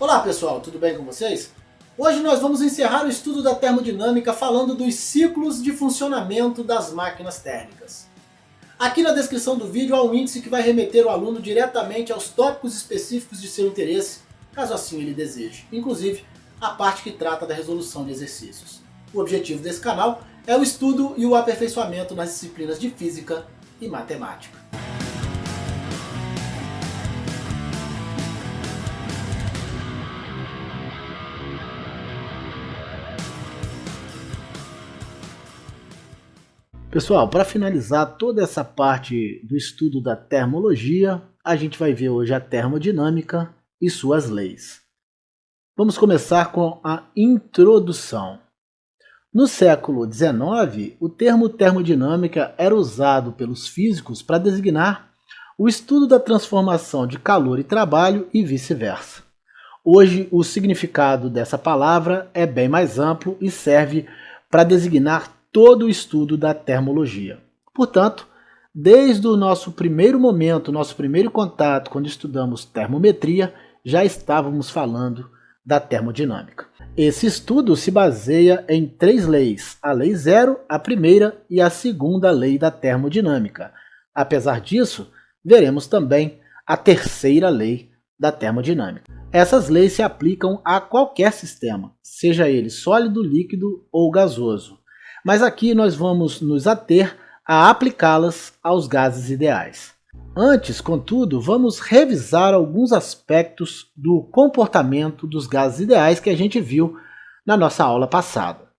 Olá pessoal, tudo bem com vocês? Hoje nós vamos encerrar o estudo da termodinâmica falando dos ciclos de funcionamento das máquinas térmicas. Aqui na descrição do vídeo há um índice que vai remeter o aluno diretamente aos tópicos específicos de seu interesse, caso assim ele deseje, inclusive a parte que trata da resolução de exercícios. O objetivo desse canal é o estudo e o aperfeiçoamento nas disciplinas de física e matemática. Pessoal, para finalizar toda essa parte do estudo da termologia, a gente vai ver hoje a termodinâmica e suas leis. Vamos começar com a introdução. No século XIX, o termo termodinâmica era usado pelos físicos para designar o estudo da transformação de calor e trabalho e vice-versa. Hoje, o significado dessa palavra é bem mais amplo e serve para designar todo o estudo da termologia. Portanto, desde o nosso primeiro momento, nosso primeiro contato, quando estudamos termometria, já estávamos falando da termodinâmica. Esse estudo se baseia em três leis: a lei zero, a primeira e a segunda lei da termodinâmica. Apesar disso, veremos também a terceira lei da termodinâmica. Essas leis se aplicam a qualquer sistema, seja ele sólido, líquido ou gasoso. Mas aqui nós vamos nos ater a aplicá-las aos gases ideais. Antes, contudo, vamos revisar alguns aspectos do comportamento dos gases ideais que a gente viu na nossa aula passada.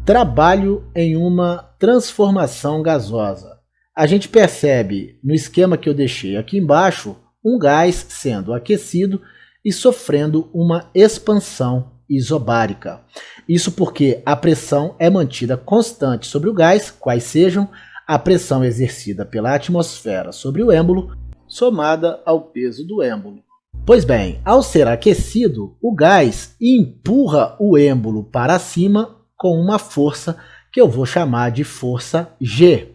Trabalho em uma transformação gasosa. A gente percebe no esquema que eu deixei aqui embaixo um gás sendo aquecido e sofrendo uma expansão isobárica. Isso porque a pressão é mantida constante sobre o gás, quais sejam a pressão exercida pela atmosfera sobre o êmbolo, somada ao peso do êmbolo. Pois bem, ao ser aquecido, o gás empurra o êmbolo para cima com uma força que eu vou chamar de força G,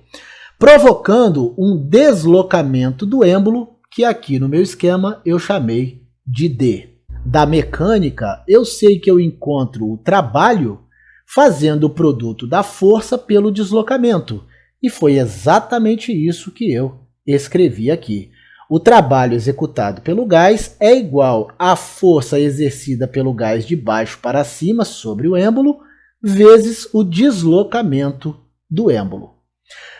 provocando um deslocamento do êmbolo, que aqui no meu esquema eu chamei de D. Da mecânica, eu sei que eu encontro o trabalho fazendo o produto da força pelo deslocamento. E foi exatamente isso que eu escrevi aqui. O trabalho executado pelo gás é igual à força exercida pelo gás de baixo para cima sobre o êmbolo, vezes o deslocamento do êmbolo.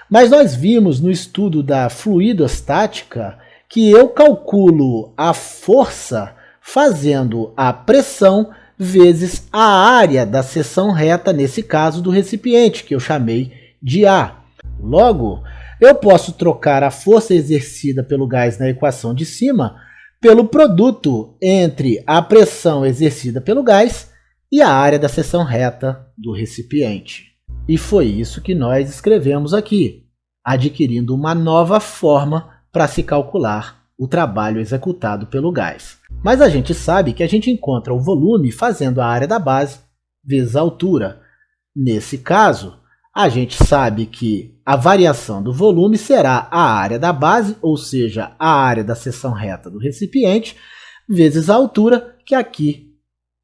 Mas nós vimos no estudo da fluidostática que eu calculo a força fazendo a pressão vezes a área da seção reta, nesse caso do recipiente, que eu chamei de A. Logo, eu posso trocar a força exercida pelo gás na equação de cima pelo produto entre a pressão exercida pelo gás e a área da seção reta do recipiente. E foi isso que nós escrevemos aqui, adquirindo uma nova forma para se calcular o trabalho executado pelo gás. Mas a gente sabe que a gente encontra o volume fazendo a área da base vezes a altura. Nesse caso, a gente sabe que a variação do volume será a área da base, ou seja, a área da seção reta do recipiente, vezes a altura, que aqui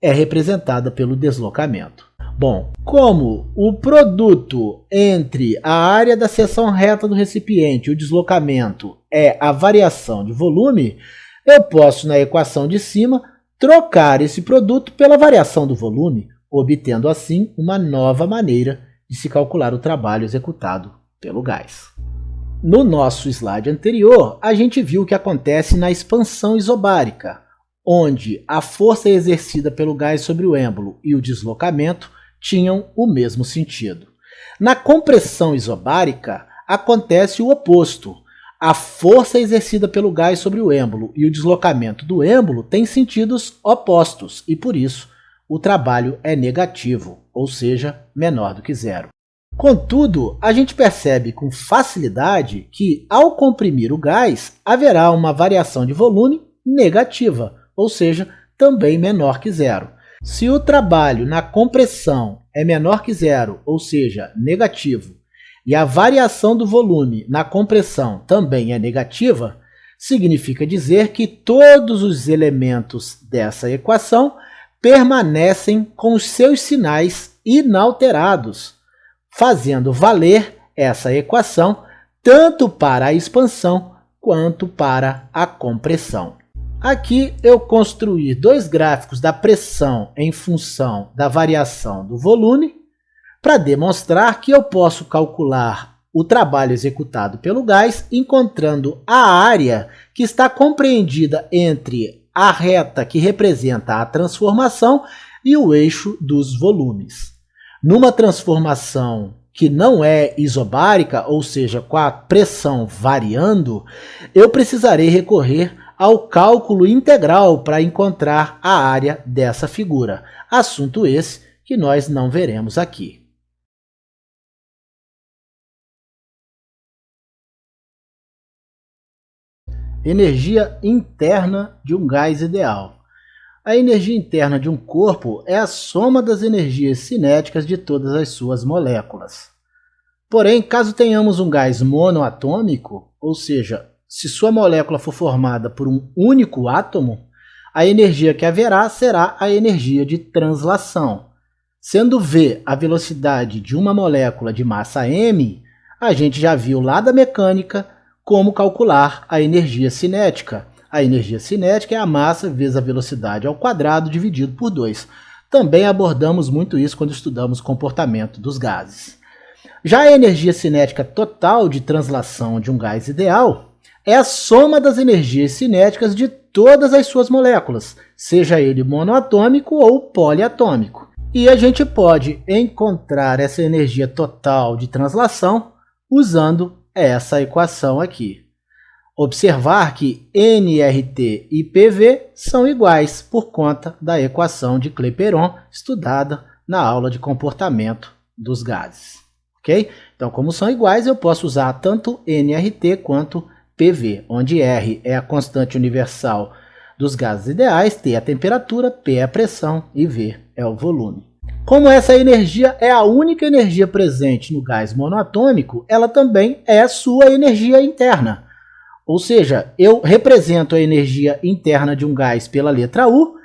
é representada pelo deslocamento. Bom, como o produto entre a área da seção reta do recipiente e o deslocamento é a variação de volume, eu posso, na equação de cima, trocar esse produto pela variação do volume, obtendo assim uma nova maneira de se calcular o trabalho executado pelo gás. No nosso slide anterior, a gente viu o que acontece na expansão isobárica, onde a força exercida pelo gás sobre o êmbolo e o deslocamento tinham o mesmo sentido. Na compressão isobárica, acontece o oposto. A força exercida pelo gás sobre o êmbolo e o deslocamento do êmbolo têm sentidos opostos e, por isso, o trabalho é negativo, ou seja, menor do que zero. Contudo, a gente percebe com facilidade que, ao comprimir o gás, haverá uma variação de volume negativa, ou seja, também menor que zero. Se o trabalho na compressão é menor que zero, ou seja, negativo, e a variação do volume na compressão também é negativa, significa dizer que todos os elementos dessa equação permanecem com os seus sinais inalterados, fazendo valer essa equação tanto para a expansão quanto para a compressão. Aqui eu construí dois gráficos da pressão em função da variação do volume para demonstrar que eu posso calcular o trabalho executado pelo gás encontrando a área que está compreendida entre a reta que representa a transformação e o eixo dos volumes. Numa transformação que não é isobárica, ou seja, com a pressão variando, eu precisarei recorrer ao cálculo integral para encontrar a área dessa figura. Assunto esse que nós não veremos aqui. Energia interna de um gás ideal. A energia interna de um corpo é a soma das energias cinéticas de todas as suas moléculas. Porém, caso tenhamos um gás monoatômico, ou seja, se sua molécula for formada por um único átomo, a energia que haverá será a energia de translação. Sendo V a velocidade de uma molécula de massa m, a gente já viu lá da mecânica como calcular a energia cinética. A energia cinética é a massa vezes a velocidade ao quadrado dividido por 2. Também abordamos muito isso quando estudamos o comportamento dos gases. Já a energia cinética total de translação de um gás ideal é a soma das energias cinéticas de todas as suas moléculas, seja ele monoatômico ou poliatômico. E a gente pode encontrar essa energia total de translação usando essa equação aqui. Observar que nRT e PV são iguais por conta da equação de Clapeyron estudada na aula de comportamento dos gases. Okay? Então, como são iguais, eu posso usar tanto nRT quanto PV, onde R é a constante universal dos gases ideais, T é a temperatura, P é a pressão e V é o volume. Como essa energia é a única energia presente no gás monoatômico, ela também é sua energia interna. Ou seja, eu represento a energia interna de um gás pela letra U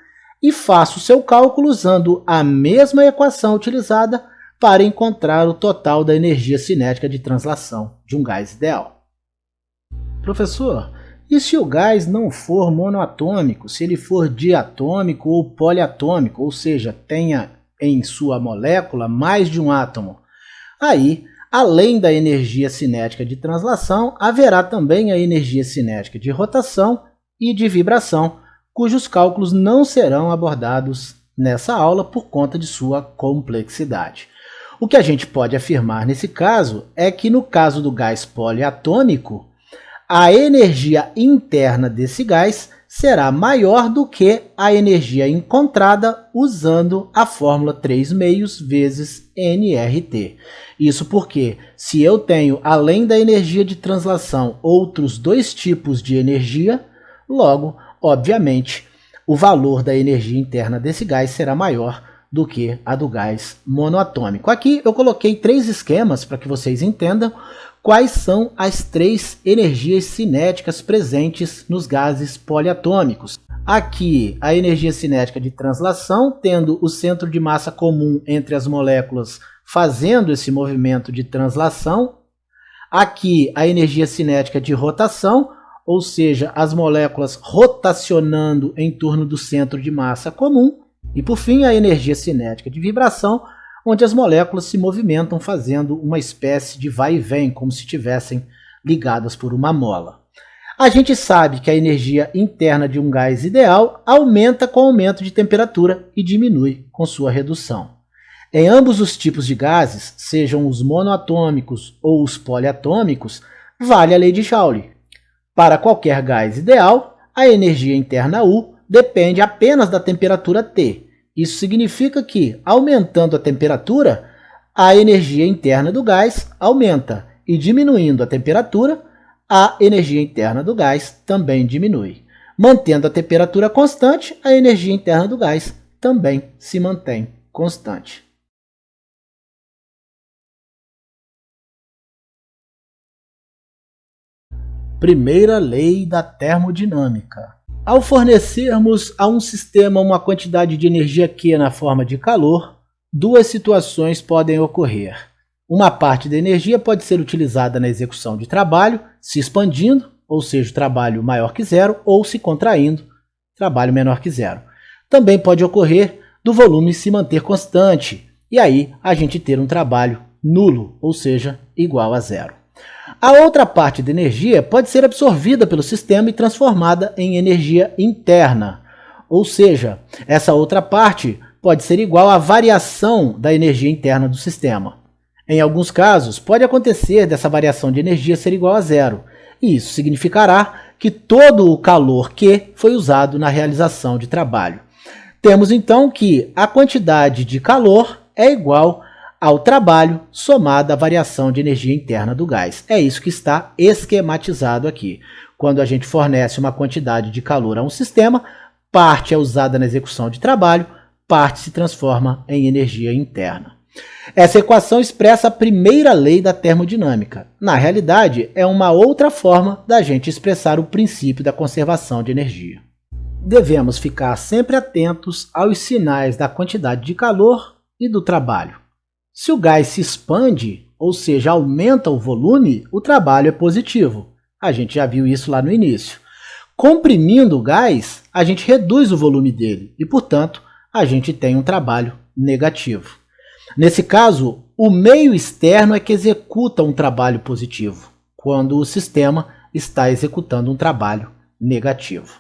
e faço seu cálculo usando a mesma equação utilizada para encontrar o total da energia cinética de translação de um gás ideal. Professor, e se o gás não for monoatômico, se ele for diatômico ou poliatômico, ou seja, tenha em sua molécula mais de um átomo? Aí, além da energia cinética de translação, haverá também a energia cinética de rotação e de vibração, cujos cálculos não serão abordados nessa aula por conta de sua complexidade. O que a gente pode afirmar nesse caso é que no caso do gás poliatômico, a energia interna desse gás será maior do que a energia encontrada usando a fórmula 3 meios vezes nRT. Isso porque, se eu tenho, além da energia de translação, outros dois tipos de energia, logo, obviamente, o valor da energia interna desse gás será maior do que a do gás monoatômico. Aqui eu coloquei 3 esquemas para que vocês entendam quais são as 3 energias cinéticas presentes nos gases poliatômicos. Aqui, a energia cinética de translação, tendo o centro de massa comum entre as moléculas fazendo esse movimento de translação. Aqui, a energia cinética de rotação, ou seja, as moléculas rotacionando em torno do centro de massa comum. E, por fim, a energia cinética de vibração, onde as moléculas se movimentam fazendo uma espécie de vai e vem, como se estivessem ligadas por uma mola. A gente sabe que a energia interna de um gás ideal aumenta com o aumento de temperatura e diminui com sua redução. Em ambos os tipos de gases, sejam os monoatômicos ou os poliatômicos, vale a lei de Joule. Para qualquer gás ideal, a energia interna U depende apenas da temperatura T. Isso significa que, aumentando a temperatura, a energia interna do gás aumenta e, diminuindo a temperatura, a energia interna do gás também diminui. Mantendo a temperatura constante, a energia interna do gás também se mantém constante. Primeira lei da termodinâmica. Ao fornecermos a um sistema uma quantidade de energia Q na forma de calor, duas situações podem ocorrer. Uma parte da energia pode ser utilizada na execução de trabalho, se expandindo, ou seja, o trabalho maior que zero, ou se contraindo, trabalho menor que zero. Também pode ocorrer do volume se manter constante, e aí a gente ter um trabalho nulo, ou seja, igual a zero. A outra parte da energia pode ser absorvida pelo sistema e transformada em energia interna, ou seja, essa outra parte pode ser igual à variação da energia interna do sistema. Em alguns casos, pode acontecer dessa variação de energia ser igual a zero, e isso significará que todo o calor Q foi usado na realização de trabalho. Temos então que a quantidade de calor é igual ao trabalho somado à variação de energia interna do gás. É isso que está esquematizado aqui. Quando a gente fornece uma quantidade de calor a um sistema, parte é usada na execução de trabalho, parte se transforma em energia interna. Essa equação expressa a primeira lei da termodinâmica. Na realidade, é uma outra forma da gente expressar o princípio da conservação de energia. Devemos ficar sempre atentos aos sinais da quantidade de calor e do trabalho. Se o gás se expande, ou seja, aumenta o volume, o trabalho é positivo. A gente já viu isso lá no início. Comprimindo o gás, a gente reduz o volume dele e, portanto, a gente tem um trabalho negativo. Nesse caso, o meio externo é que executa um trabalho positivo, quando o sistema está executando um trabalho negativo.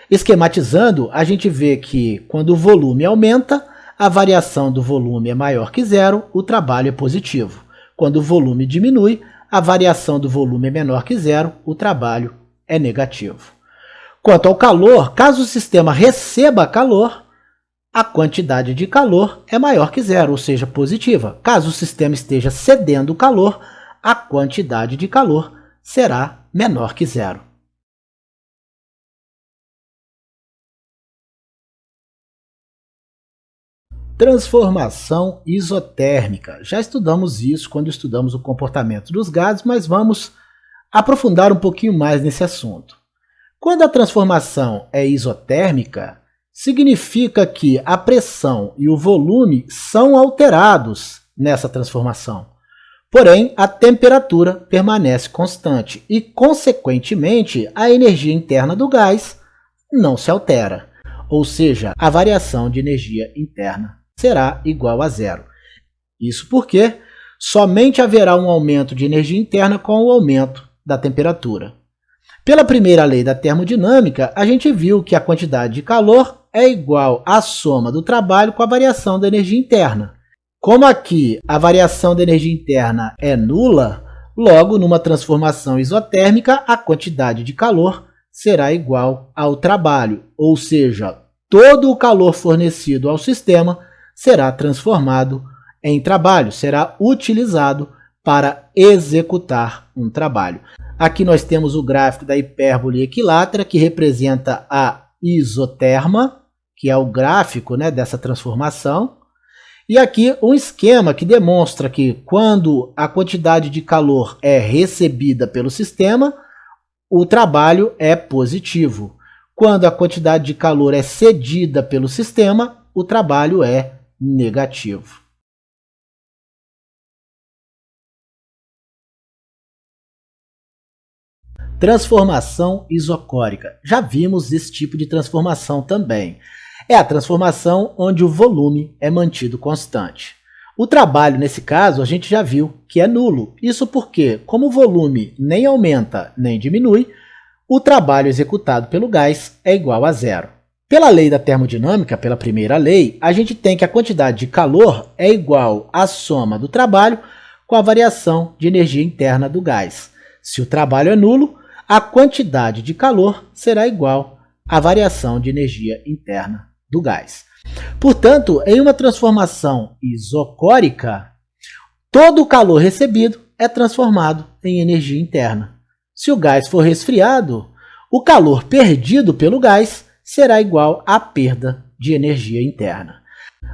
Esquematizando, a gente vê que quando o volume aumenta, a variação do volume é maior que zero, o trabalho é positivo. Quando o volume diminui, a variação do volume é menor que zero, o trabalho é negativo. Quanto ao calor, caso o sistema receba calor, a quantidade de calor é maior que zero, ou seja, positiva. Caso o sistema esteja cedendo calor, a quantidade de calor será menor que zero. Transformação isotérmica. Já estudamos isso quando estudamos o comportamento dos gases, mas vamos aprofundar um pouquinho mais nesse assunto. Quando a transformação é isotérmica, significa que a pressão e o volume são alterados nessa transformação. Porém, a temperatura permanece constante e, consequentemente, a energia interna do gás não se altera. Ou seja, a variação de energia interna será igual a zero. Isso porque somente haverá um aumento de energia interna com o aumento da temperatura. Pela primeira lei da termodinâmica, a gente viu que a quantidade de calor é igual à soma do trabalho com a variação da energia interna. Como aqui a variação da energia interna é nula, logo, numa transformação isotérmica, a quantidade de calor será igual ao trabalho, ou seja, todo o calor fornecido ao sistema será transformado em trabalho, será utilizado para executar um trabalho. Aqui nós temos o gráfico da hipérbole equilátera, que representa a isoterma, que é o gráfico, dessa transformação. E aqui um esquema que demonstra que quando a quantidade de calor é recebida pelo sistema, o trabalho é positivo. Quando a quantidade de calor é cedida pelo sistema, o trabalho é negativo. Transformação isocórica. Já vimos esse tipo de transformação também. É a transformação onde o volume é mantido constante. O trabalho, nesse caso, a gente já viu que é nulo. Isso porque, como o volume nem aumenta nem diminui, o trabalho executado pelo gás é igual a zero. Pela lei da termodinâmica, pela primeira lei, a gente tem que a quantidade de calor é igual à soma do trabalho com a variação de energia interna do gás. Se o trabalho é nulo, a quantidade de calor será igual à variação de energia interna do gás. Portanto, em uma transformação isocórica, todo o calor recebido é transformado em energia interna. Se o gás for resfriado, o calor perdido pelo gás será igual à perda de energia interna.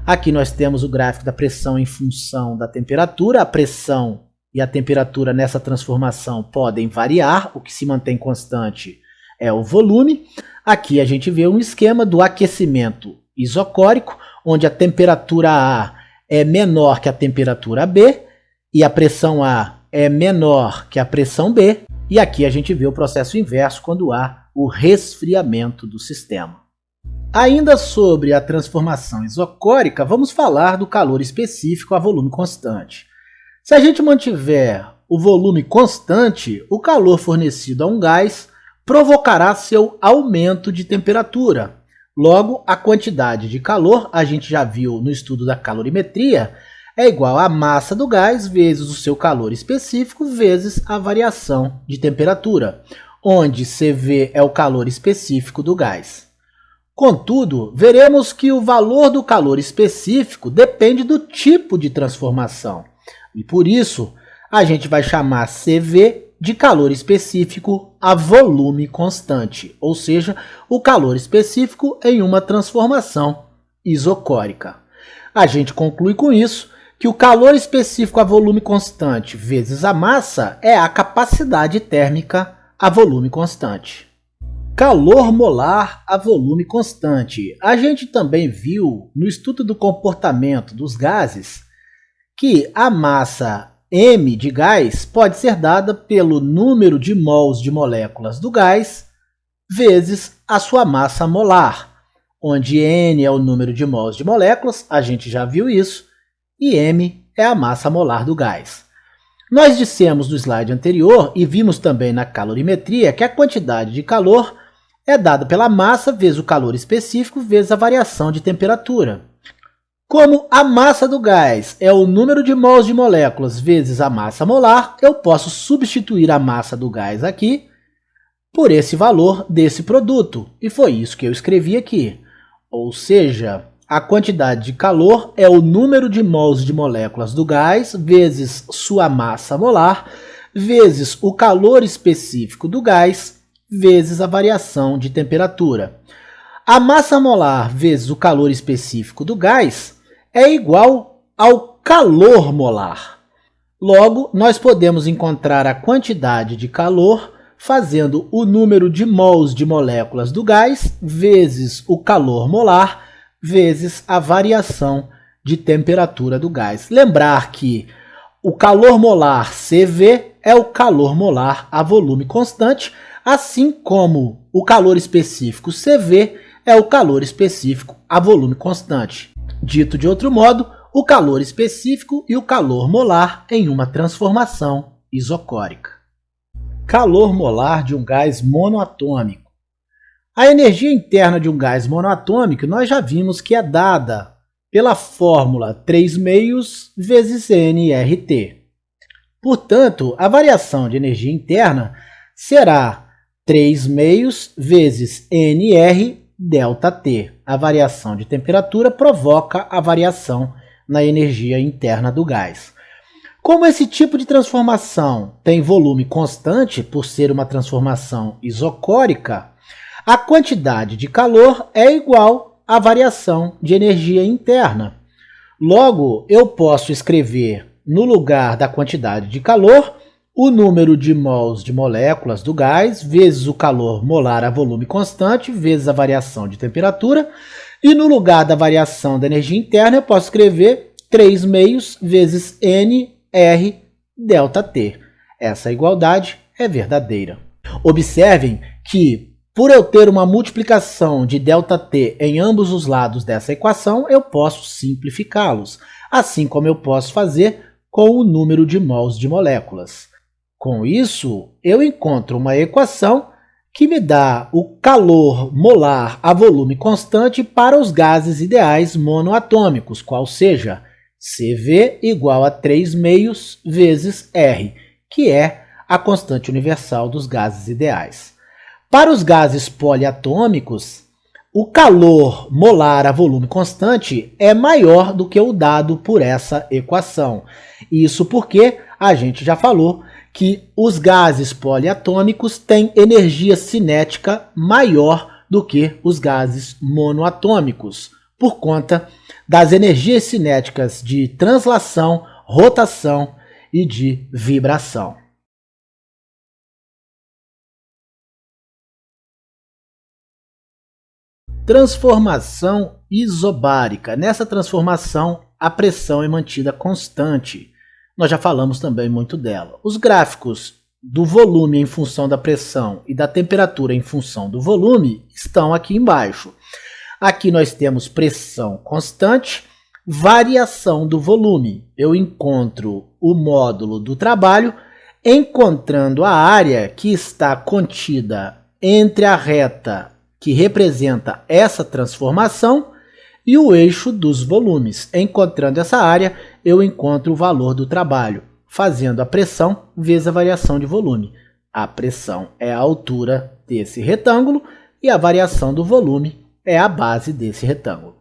Aqui nós temos o gráfico da pressão em função da temperatura. A pressão e a temperatura nessa transformação podem variar, o que se mantém constante é o volume. Aqui a gente vê um esquema do aquecimento isocórico, onde a temperatura A é menor que a temperatura B e a pressão A é menor que a pressão B. E aqui a gente vê o processo inverso quando há o resfriamento do sistema. Ainda sobre a transformação isocórica, vamos falar do calor específico a volume constante. Se a gente mantiver o volume constante, o calor fornecido a um gás provocará seu aumento de temperatura. Logo, a quantidade de calor, a gente já viu no estudo da calorimetria, é igual à massa do gás vezes o seu calor específico vezes a variação de temperatura, onde CV é o calor específico do gás. Contudo, veremos que o valor do calor específico depende do tipo de transformação, e por isso a gente vai chamar CV de calor específico a volume constante, ou seja, o calor específico em uma transformação isocórica. A gente conclui com isso que o calor específico a volume constante vezes a massa é a capacidade térmica a volume constante. Calor molar a volume constante. A gente também viu no estudo do comportamento dos gases que a massa M de gás pode ser dada pelo número de mols de moléculas do gás vezes a sua massa molar, onde N é o número de mols de moléculas, a gente já viu isso, e M é a massa molar do gás. Nós dissemos no slide anterior e vimos também na calorimetria que a quantidade de calor é dada pela massa vezes o calor específico vezes a variação de temperatura. Como a massa do gás é o número de mols de moléculas vezes a massa molar, eu posso substituir a massa do gás aqui por esse valor desse produto. E foi isso que eu escrevi aqui. Ou seja, a quantidade de calor é o número de mols de moléculas do gás vezes sua massa molar vezes o calor específico do gás vezes a variação de temperatura. A massa molar vezes o calor específico do gás é igual ao calor molar. Logo, nós podemos encontrar a quantidade de calor fazendo o número de mols de moléculas do gás vezes o calor molar vezes a variação de temperatura do gás. Lembrar que o calor molar CV é o calor molar a volume constante, assim como o calor específico CV é o calor específico a volume constante. Dito de outro modo, o calor específico e o calor molar em uma transformação isocórica. Calor molar de um gás monoatômico. A energia interna de um gás monoatômico nós já vimos que é dada pela fórmula 3/2 vezes nRT. Portanto, a variação de energia interna será 3/2 vezes nR ΔT. A variação de temperatura provoca a variação na energia interna do gás. Como esse tipo de transformação tem volume constante, por ser uma transformação isocórica, a quantidade de calor é igual à variação de energia interna. Logo, eu posso escrever no lugar da quantidade de calor o número de mols de moléculas do gás vezes o calor molar a volume constante vezes a variação de temperatura, e no lugar da variação da energia interna eu posso escrever 3/2 vezes nR ΔT. Essa igualdade é verdadeira. Observem que, por eu ter uma multiplicação de ΔT em ambos os lados dessa equação, eu posso simplificá-los, assim como eu posso fazer com o número de mols de moléculas. Com isso, eu encontro uma equação que me dá o calor molar a volume constante para os gases ideais monoatômicos, qual seja CV igual a 3/2 vezes R, que é a constante universal dos gases ideais. Para os gases poliatômicos, o calor molar a volume constante é maior do que o dado por essa equação. Isso porque a gente já falou que os gases poliatômicos têm energia cinética maior do que os gases monoatômicos, por conta das energias cinéticas de translação, rotação e de vibração. Transformação isobárica. Nessa transformação, a pressão é mantida constante. Nós já falamos também muito dela. Os gráficos do volume em função da pressão e da temperatura em função do volume estão aqui embaixo. Aqui nós temos pressão constante, variação do volume. Eu encontro o módulo do trabalho, encontrando a área que está contida entre a reta que representa essa transformação e o eixo dos volumes. Encontrando essa área, eu encontro o valor do trabalho, fazendo a pressão vezes a variação de volume. A pressão é a altura desse retângulo e a variação do volume é a base desse retângulo.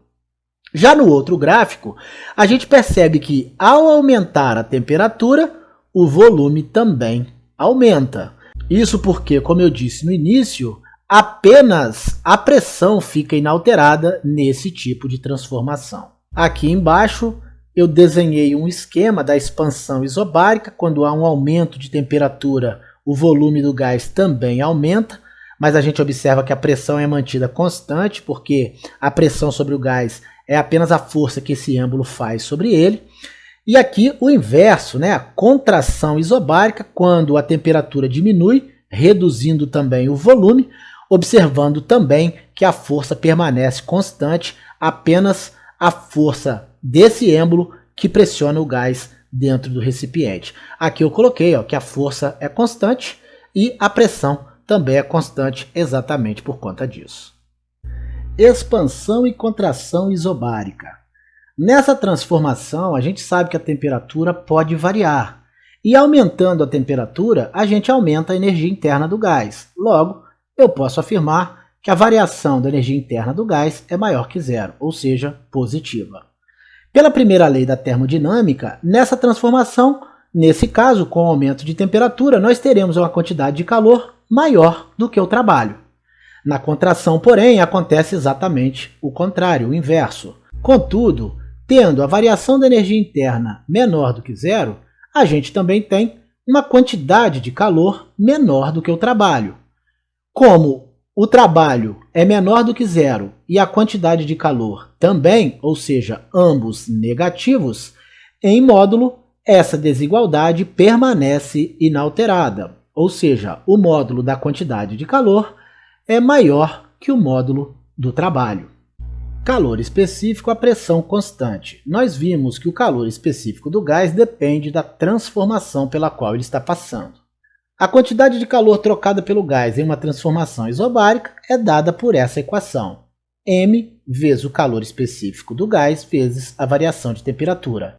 Já no outro gráfico, a gente percebe que ao aumentar a temperatura, o volume também aumenta. Isso porque, como eu disse no início, apenas a pressão fica inalterada nesse tipo de transformação. Aqui embaixo eu desenhei um esquema da expansão isobárica. Quando há um aumento de temperatura, o volume do gás também aumenta, mas a gente observa que a pressão é mantida constante, porque a pressão sobre o gás é apenas a força que esse êmbolo faz sobre ele. E aqui o inverso, né? A contração isobárica, quando a temperatura diminui, reduzindo também o volume, observando também que a força permanece constante, apenas a força desse êmbolo que pressiona o gás dentro do recipiente. Aqui eu coloquei que a força é constante e a pressão também é constante exatamente por conta disso. Expansão e contração isobárica. Nessa transformação, a gente sabe que a temperatura pode variar. E aumentando a temperatura, a gente aumenta a energia interna do gás. Logo, eu posso afirmar que a variação da energia interna do gás é maior que zero, ou seja, positiva. Pela primeira lei da termodinâmica, nessa transformação, nesse caso, com o aumento de temperatura, nós teremos uma quantidade de calor maior do que o trabalho. Na contração, porém, acontece exatamente o contrário, o inverso. Contudo, tendo a variação da energia interna menor do que zero, a gente também tem uma quantidade de calor menor do que o trabalho. Como o trabalho é menor do que zero e a quantidade de calor também, ou seja, ambos negativos, em módulo, essa desigualdade permanece inalterada, ou seja, o módulo da quantidade de calor é maior que o módulo do trabalho. Calor específico a pressão constante. Nós vimos que o calor específico do gás depende da transformação pela qual ele está passando. A quantidade de calor trocada pelo gás em uma transformação isobárica é dada por essa equação. M vezes o calor específico do gás vezes a variação de temperatura,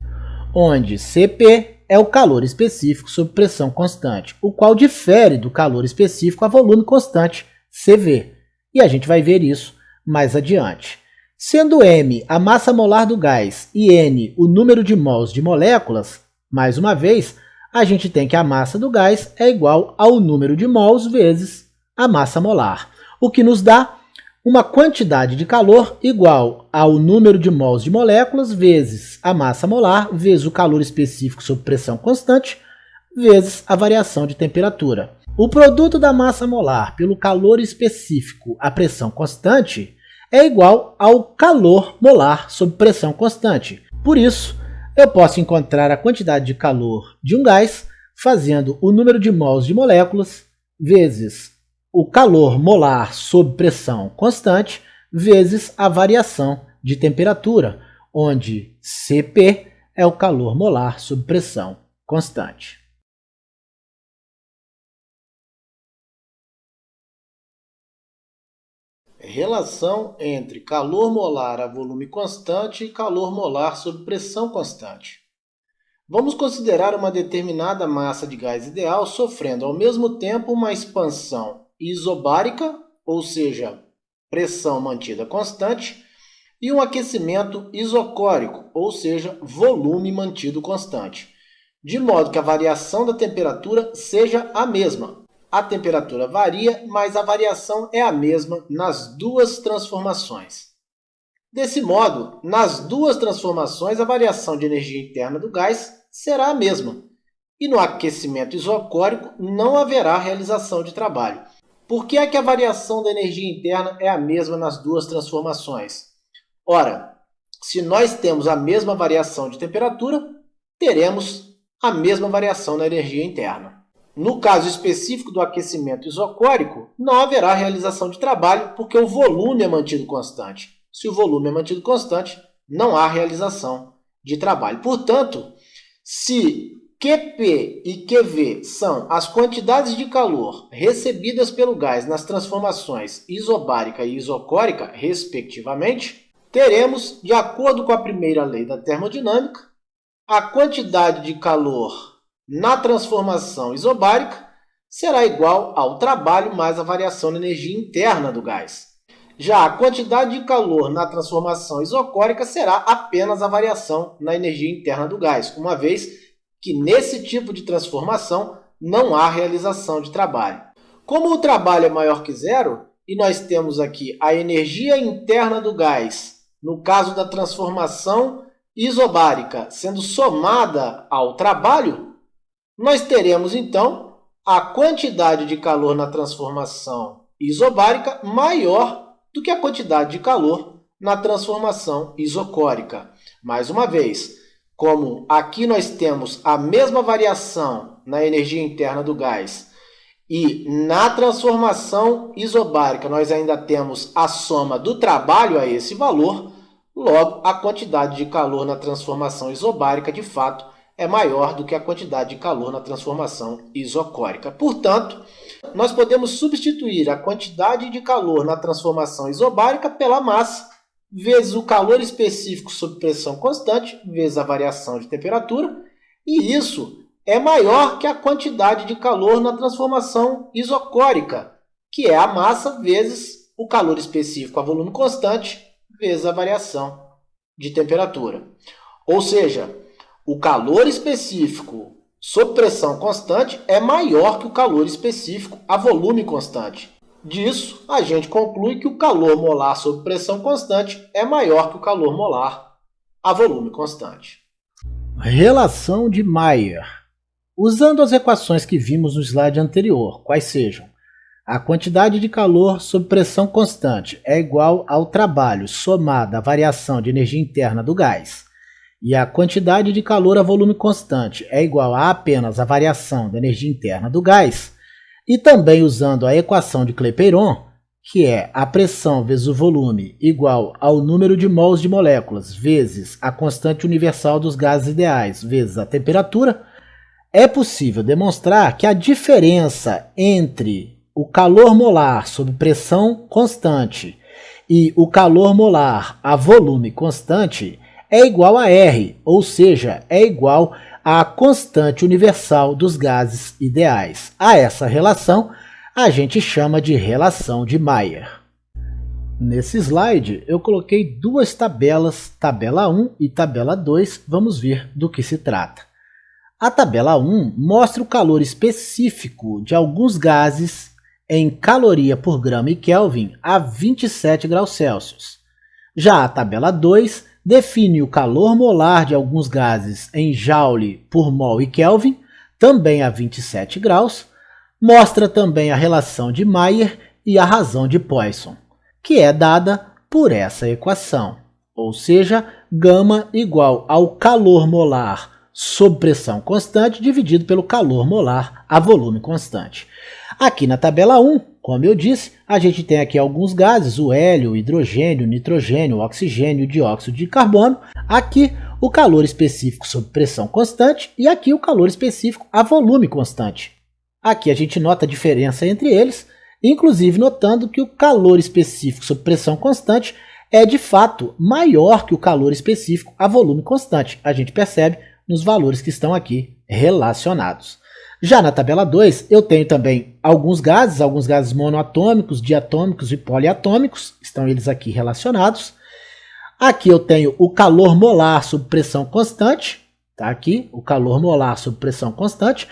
onde Cp é o calor específico sob pressão constante, o qual difere do calor específico a volume constante, Cv. E a gente vai ver isso mais adiante. Sendo M a massa molar do gás e N o número de mols de moléculas, mais uma vez, a gente tem que a massa do gás é igual ao número de mols vezes a massa molar, o que nos dá uma quantidade de calor igual ao número de mols de moléculas vezes a massa molar vezes o calor específico sob pressão constante vezes a variação de temperatura. O produto da massa molar pelo calor específico à pressão constante é igual ao calor molar sob pressão constante. Por isso, eu posso encontrar a quantidade de calor de um gás fazendo o número de mols de moléculas vezes o calor molar sob pressão constante vezes a variação de temperatura, onde Cp é o calor molar sob pressão constante. Relação entre calor molar a volume constante e calor molar sob pressão constante. Vamos considerar uma determinada massa de gás ideal sofrendo ao mesmo tempo uma expansão isobárica, ou seja, pressão mantida constante, e um aquecimento isocórico, ou seja, volume mantido constante, de modo que a variação da temperatura seja a mesma. A temperatura varia, mas a variação é a mesma nas duas transformações. Desse modo, nas duas transformações, a variação de energia interna do gás será a mesma. E no aquecimento isocórico não haverá realização de trabalho. Por que é que a variação da energia interna é a mesma nas duas transformações? Ora, se nós temos a mesma variação de temperatura, teremos a mesma variação na energia interna. No caso específico do aquecimento isocórico, não haverá realização de trabalho porque o volume é mantido constante. Se o volume é mantido constante, não há realização de trabalho. Portanto, se QP e QV são as quantidades de calor recebidas pelo gás nas transformações isobárica e isocórica, respectivamente, teremos, de acordo com a primeira lei da termodinâmica, a quantidade de calor na transformação isobárica será igual ao trabalho mais a variação na energia interna do gás. Já a quantidade de calor na transformação isocórica será apenas a variação na energia interna do gás, uma vez que nesse tipo de transformação não há realização de trabalho. Como o trabalho é maior que zero, e nós temos aqui a energia interna do gás, no caso da transformação isobárica, sendo somada ao trabalho, nós teremos, então, a quantidade de calor na transformação isobárica maior do que a quantidade de calor na transformação isocórica. Mais uma vez, como aqui nós temos a mesma variação na energia interna do gás e na transformação isobárica nós ainda temos a soma do trabalho a esse valor, logo a quantidade de calor na transformação isobárica, de fato, é maior do que a quantidade de calor na transformação isocórica. Portanto, nós podemos substituir a quantidade de calor na transformação isobárica pela massa, vezes o calor específico sob pressão constante, vezes a variação de temperatura, e isso é maior que a quantidade de calor na transformação isocórica, que é a massa vezes o calor específico a volume constante, vezes a variação de temperatura. Ou seja, o calor específico sob pressão constante é maior que o calor específico a volume constante. Disso, a gente conclui que o calor molar sob pressão constante é maior que o calor molar a volume constante. Relação de Mayer. Usando as equações que vimos no slide anterior, quais sejam: a quantidade de calor sob pressão constante é igual ao trabalho somado à variação de energia interna do gás, e a quantidade de calor a volume constante é igual a apenas a variação da energia interna do gás, e também usando a equação de Clapeyron, que é a pressão vezes o volume igual ao número de mols de moléculas vezes a constante universal dos gases ideais vezes a temperatura, é possível demonstrar que a diferença entre o calor molar sob pressão constante e o calor molar a volume constante é igual a R, ou seja, é igual à constante universal dos gases ideais. A essa relação a gente chama de relação de Mayer. Nesse slide eu coloquei duas tabelas, tabela 1 e tabela 2, vamos ver do que se trata. A tabela 1 mostra o calor específico de alguns gases em caloria por grama e Kelvin a 27 graus Celsius. Já a tabela 2 define o calor molar de alguns gases em Joule por mol e Kelvin, também a 27 graus, mostra também a relação de Mayer e a razão de Poisson, que é dada por essa equação, ou seja, gama igual ao calor molar sob pressão constante dividido pelo calor molar a volume constante. Aqui na tabela 1, como eu disse, a gente tem aqui alguns gases, o hélio, o hidrogênio, o nitrogênio, o oxigênio, o dióxido de carbono. Aqui o calor específico sob pressão constante e aqui o calor específico a volume constante. Aqui a gente nota a diferença entre eles, inclusive notando que o calor específico sob pressão constante é de fato maior que o calor específico a volume constante. A gente percebe nos valores que estão aqui relacionados. Já na tabela 2, eu tenho também alguns gases monoatômicos, diatômicos e poliatômicos, estão eles aqui relacionados. Aqui eu tenho o calor molar sob pressão constante, tá aqui, o calor molar sob pressão constante.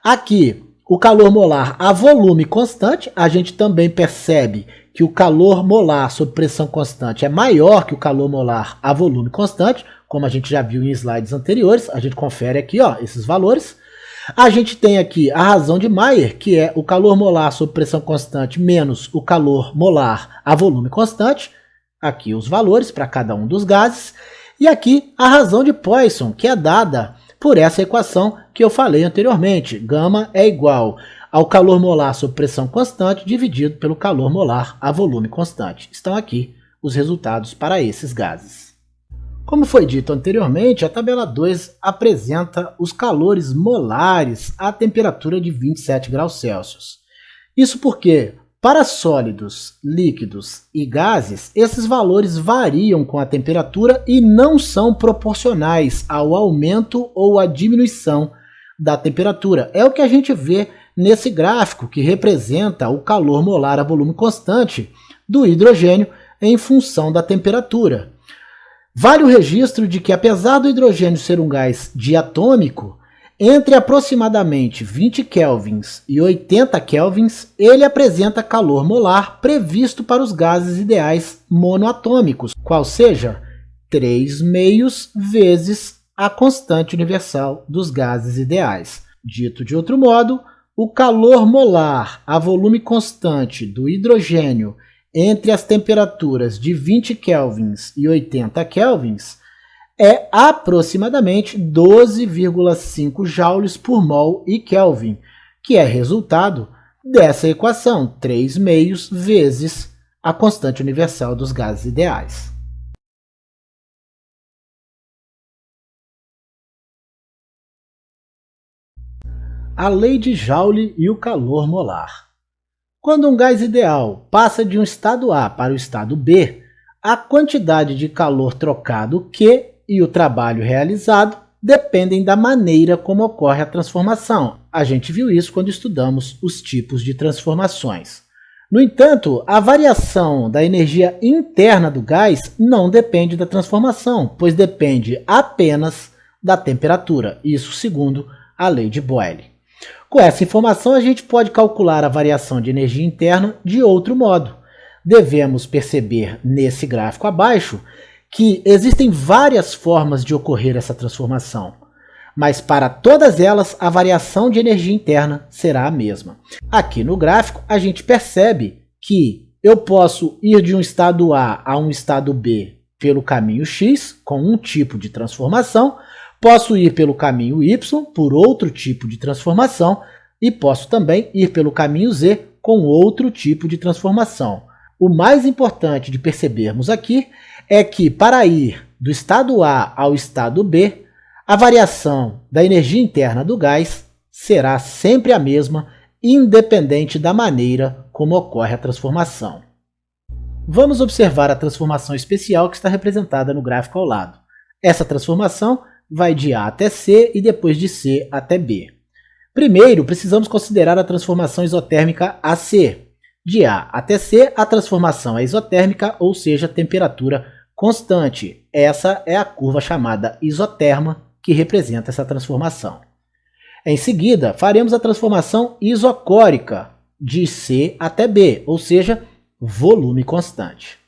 Aqui, o calor molar a volume constante, a gente também percebe que o calor molar sob pressão constante é maior que o calor molar a volume constante, como a gente já viu em slides anteriores, a gente confere aqui ó, esses valores. A gente tem aqui a razão de Mayer, que é o calor molar sob pressão constante menos o calor molar a volume constante. Aqui os valores para cada um dos gases. E aqui a razão de Poisson, que é dada por essa equação que eu falei anteriormente. Gama é igual ao calor molar sob pressão constante dividido pelo calor molar a volume constante. Estão aqui os resultados para esses gases. Como foi dito anteriormente, a tabela 2 apresenta os calores molares à temperatura de 27 graus Celsius. Isso porque, para sólidos, líquidos e gases, esses valores variam com a temperatura e não são proporcionais ao aumento ou à diminuição da temperatura. É o que a gente vê nesse gráfico que representa o calor molar a volume constante do hidrogênio em função da temperatura. Vale o registro de que, apesar do hidrogênio ser um gás diatômico, entre aproximadamente 20 kelvins e 80 kelvins, ele apresenta calor molar previsto para os gases ideais monoatômicos, qual seja 3/2 vezes a constante universal dos gases ideais. Dito de outro modo, o calor molar a volume constante do hidrogênio entre as temperaturas de 20 kelvins e 80 kelvins é aproximadamente 12,5 joules por mol e Kelvin, que é resultado dessa equação, 3/2 vezes a constante universal dos gases ideais. A lei de Joule e o calor molar. Quando um gás ideal passa de um estado A para o estado B, a quantidade de calor trocado Q e o trabalho realizado dependem da maneira como ocorre a transformação. A gente viu isso quando estudamos os tipos de transformações. No entanto, a variação da energia interna do gás não depende da transformação, pois depende apenas da temperatura, isso segundo a lei de Boyle. Com essa informação, a gente pode calcular a variação de energia interna de outro modo. Devemos perceber nesse gráfico abaixo que existem várias formas de ocorrer essa transformação, mas para todas elas a variação de energia interna será a mesma. Aqui no gráfico a gente percebe que eu posso ir de um estado A um estado B pelo caminho X, com um tipo de transformação, posso ir pelo caminho Y por outro tipo de transformação e posso também ir pelo caminho Z com outro tipo de transformação. O mais importante de percebermos aqui é que para ir do estado A ao estado B, a variação da energia interna do gás será sempre a mesma, independente da maneira como ocorre a transformação. Vamos observar a transformação especial que está representada no gráfico ao lado. Essa transformação vai de A até C e depois de C até B. Primeiro, precisamos considerar a transformação isotérmica AC. De A até C, a transformação é isotérmica, ou seja, temperatura constante. Essa é a curva chamada isoterma que representa essa transformação. Em seguida, faremos a transformação isocórica de C até B, ou seja, volume constante.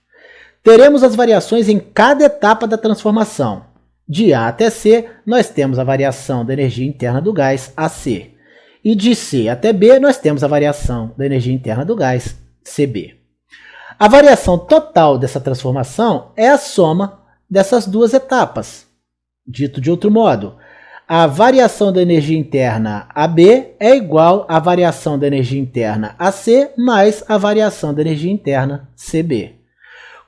Teremos as variações em cada etapa da transformação. De A até C, nós temos a variação da energia interna do gás, AC. E de C até B, nós temos a variação da energia interna do gás, CB. A variação total dessa transformação é a soma dessas duas etapas. Dito de outro modo, a variação da energia interna AB é igual à variação da energia interna AC mais a variação da energia interna CB.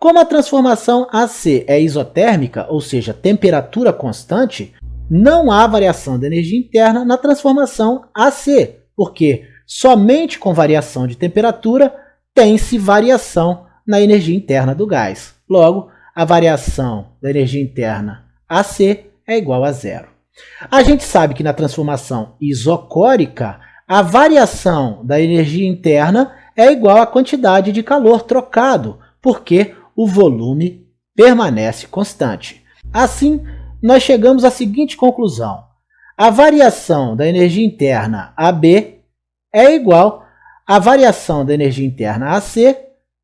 Como a transformação AC é isotérmica, ou seja, temperatura constante, não há variação da energia interna na transformação AC, porque somente com variação de temperatura tem-se variação na energia interna do gás. Logo, a variação da energia interna AC é igual a zero. A gente sabe que na transformação isocórica, a variação da energia interna é igual à quantidade de calor trocado, porque o volume permanece constante. Assim, nós chegamos à seguinte conclusão. A variação da energia interna AB é igual à variação da energia interna AC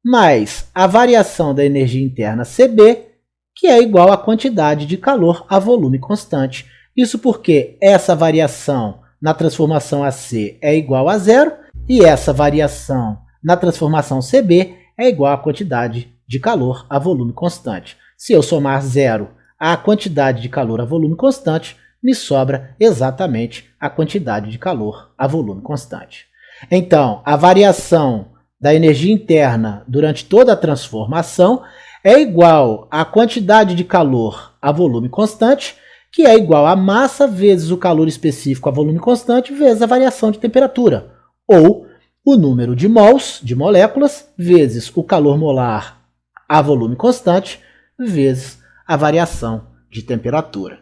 mais a variação da energia interna CB, que é igual à quantidade de calor a volume constante. Isso porque essa variação na transformação AC é igual a zero, e essa variação na transformação CB é igual à quantidade de calor a volume constante. Se eu somar zero à quantidade de calor a volume constante, me sobra exatamente a quantidade de calor a volume constante. Então, a variação da energia interna durante toda a transformação é igual à quantidade de calor a volume constante, que é igual a massa vezes o calor específico a volume constante vezes a variação de temperatura, ou o número de mols, de moléculas, vezes o calor molar a volume constante, vezes a variação de temperatura.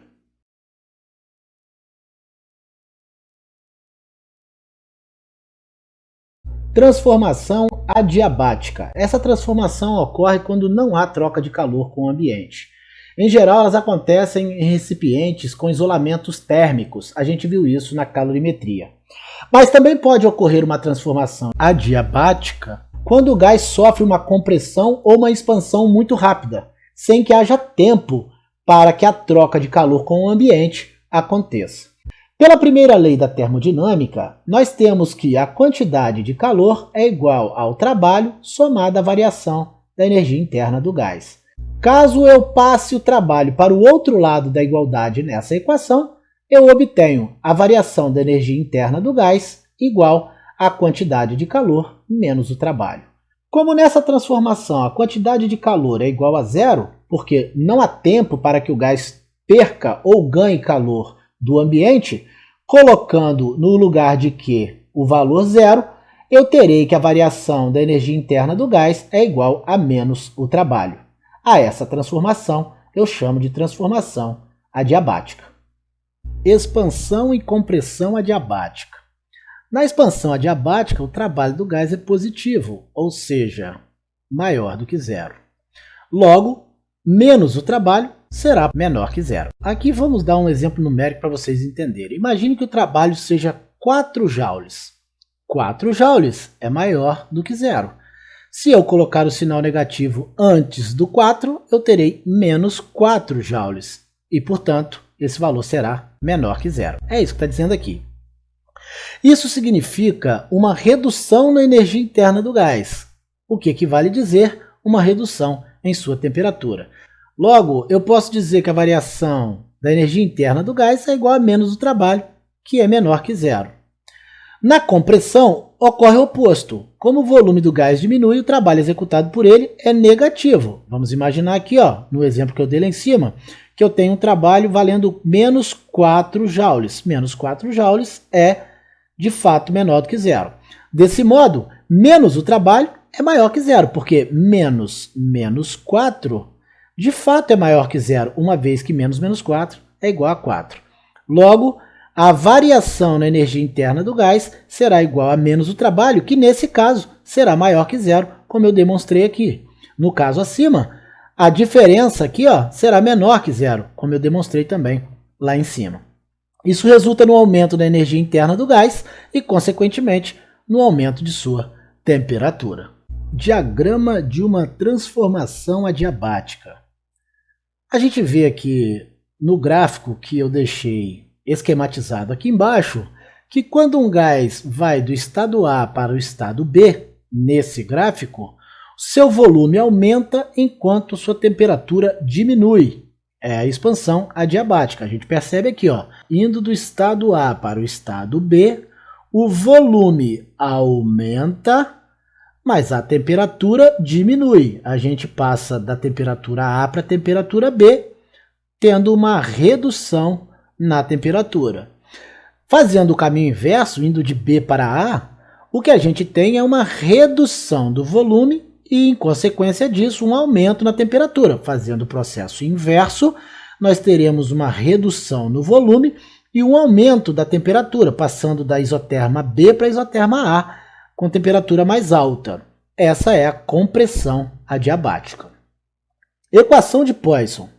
Transformação adiabática. Essa transformação ocorre quando não há troca de calor com o ambiente. Em geral, elas acontecem em recipientes com isolamentos térmicos. A gente viu isso na calorimetria. Mas também pode ocorrer uma transformação adiabática quando o gás sofre uma compressão ou uma expansão muito rápida, sem que haja tempo para que a troca de calor com o ambiente aconteça. Pela primeira lei da termodinâmica, nós temos que a quantidade de calor é igual ao trabalho somado à variação da energia interna do gás. Caso eu passe o trabalho para o outro lado da igualdade nessa equação, eu obtenho a variação da energia interna do gás igual à quantidade de calor menos o trabalho. Como nessa transformação a quantidade de calor é igual a zero, porque não há tempo para que o gás perca ou ganhe calor do ambiente, colocando no lugar de Q o valor zero, eu terei que a variação da energia interna do gás é igual a menos o trabalho. A essa transformação eu chamo de transformação adiabática. Expansão e compressão adiabática. Na expansão adiabática, o trabalho do gás é positivo, ou seja, maior do que zero. Logo, menos o trabalho será menor que zero. Aqui vamos dar um exemplo numérico para vocês entenderem. Imagine que o trabalho seja 4 joules. 4 joules é maior do que zero. Se eu colocar o sinal negativo antes do 4, eu terei menos 4 joules. E, portanto, esse valor será menor que zero. É isso que está dizendo aqui. Isso significa uma redução na energia interna do gás, o que equivale a dizer uma redução em sua temperatura. Logo, eu posso dizer que a variação da energia interna do gás é igual a menos o trabalho, que é menor que zero. Na compressão, ocorre o oposto. Como o volume do gás diminui, o trabalho executado por ele é negativo. Vamos imaginar aqui, no exemplo que eu dei lá em cima, que eu tenho um trabalho valendo menos 4 joules. Menos 4 joules é, de fato, menor do que zero. Desse modo, menos o trabalho é maior que zero, porque menos 4, de fato, é maior que zero, uma vez que menos 4 é igual a 4. Logo, a variação na energia interna do gás será igual a menos o trabalho, que nesse caso será maior que zero, como eu demonstrei aqui. No caso acima, a diferença aqui será menor que zero, como eu demonstrei também lá em cima. Isso resulta no aumento da energia interna do gás e, consequentemente, no aumento de sua temperatura. Diagrama de uma transformação adiabática. A gente vê aqui no gráfico que eu deixei esquematizado aqui embaixo, que quando um gás vai do estado A para o estado B, nesse gráfico, seu volume aumenta enquanto sua temperatura diminui. É a expansão adiabática. A gente percebe aqui, indo do estado A para o estado B, o volume aumenta, mas a temperatura diminui. A gente passa da temperatura A para a temperatura B, tendo uma redução na temperatura. Fazendo o caminho inverso, indo de B para A, o que a gente tem é uma redução do volume e, em consequência disso, um aumento na temperatura. Fazendo o processo inverso, nós teremos uma redução no volume e um aumento da temperatura, passando da isoterma B para a isoterma A, com temperatura mais alta. Essa é a compressão adiabática. Equação de Poisson.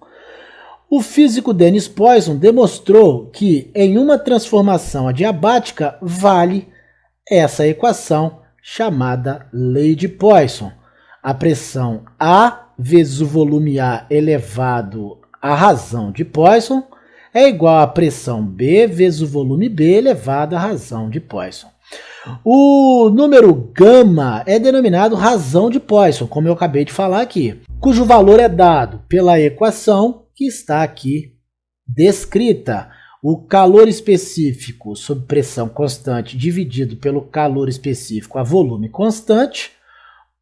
O físico Dennis Poisson demonstrou que em uma transformação adiabática vale essa equação chamada lei de Poisson. A pressão A vezes o volume A elevado à razão de Poisson é igual à pressão B vezes o volume B elevado à razão de Poisson. O número gama é denominado razão de Poisson, como eu acabei de falar aqui, cujo valor é dado pela equação que está aqui descrita. O calor específico sob pressão constante dividido pelo calor específico a volume constante,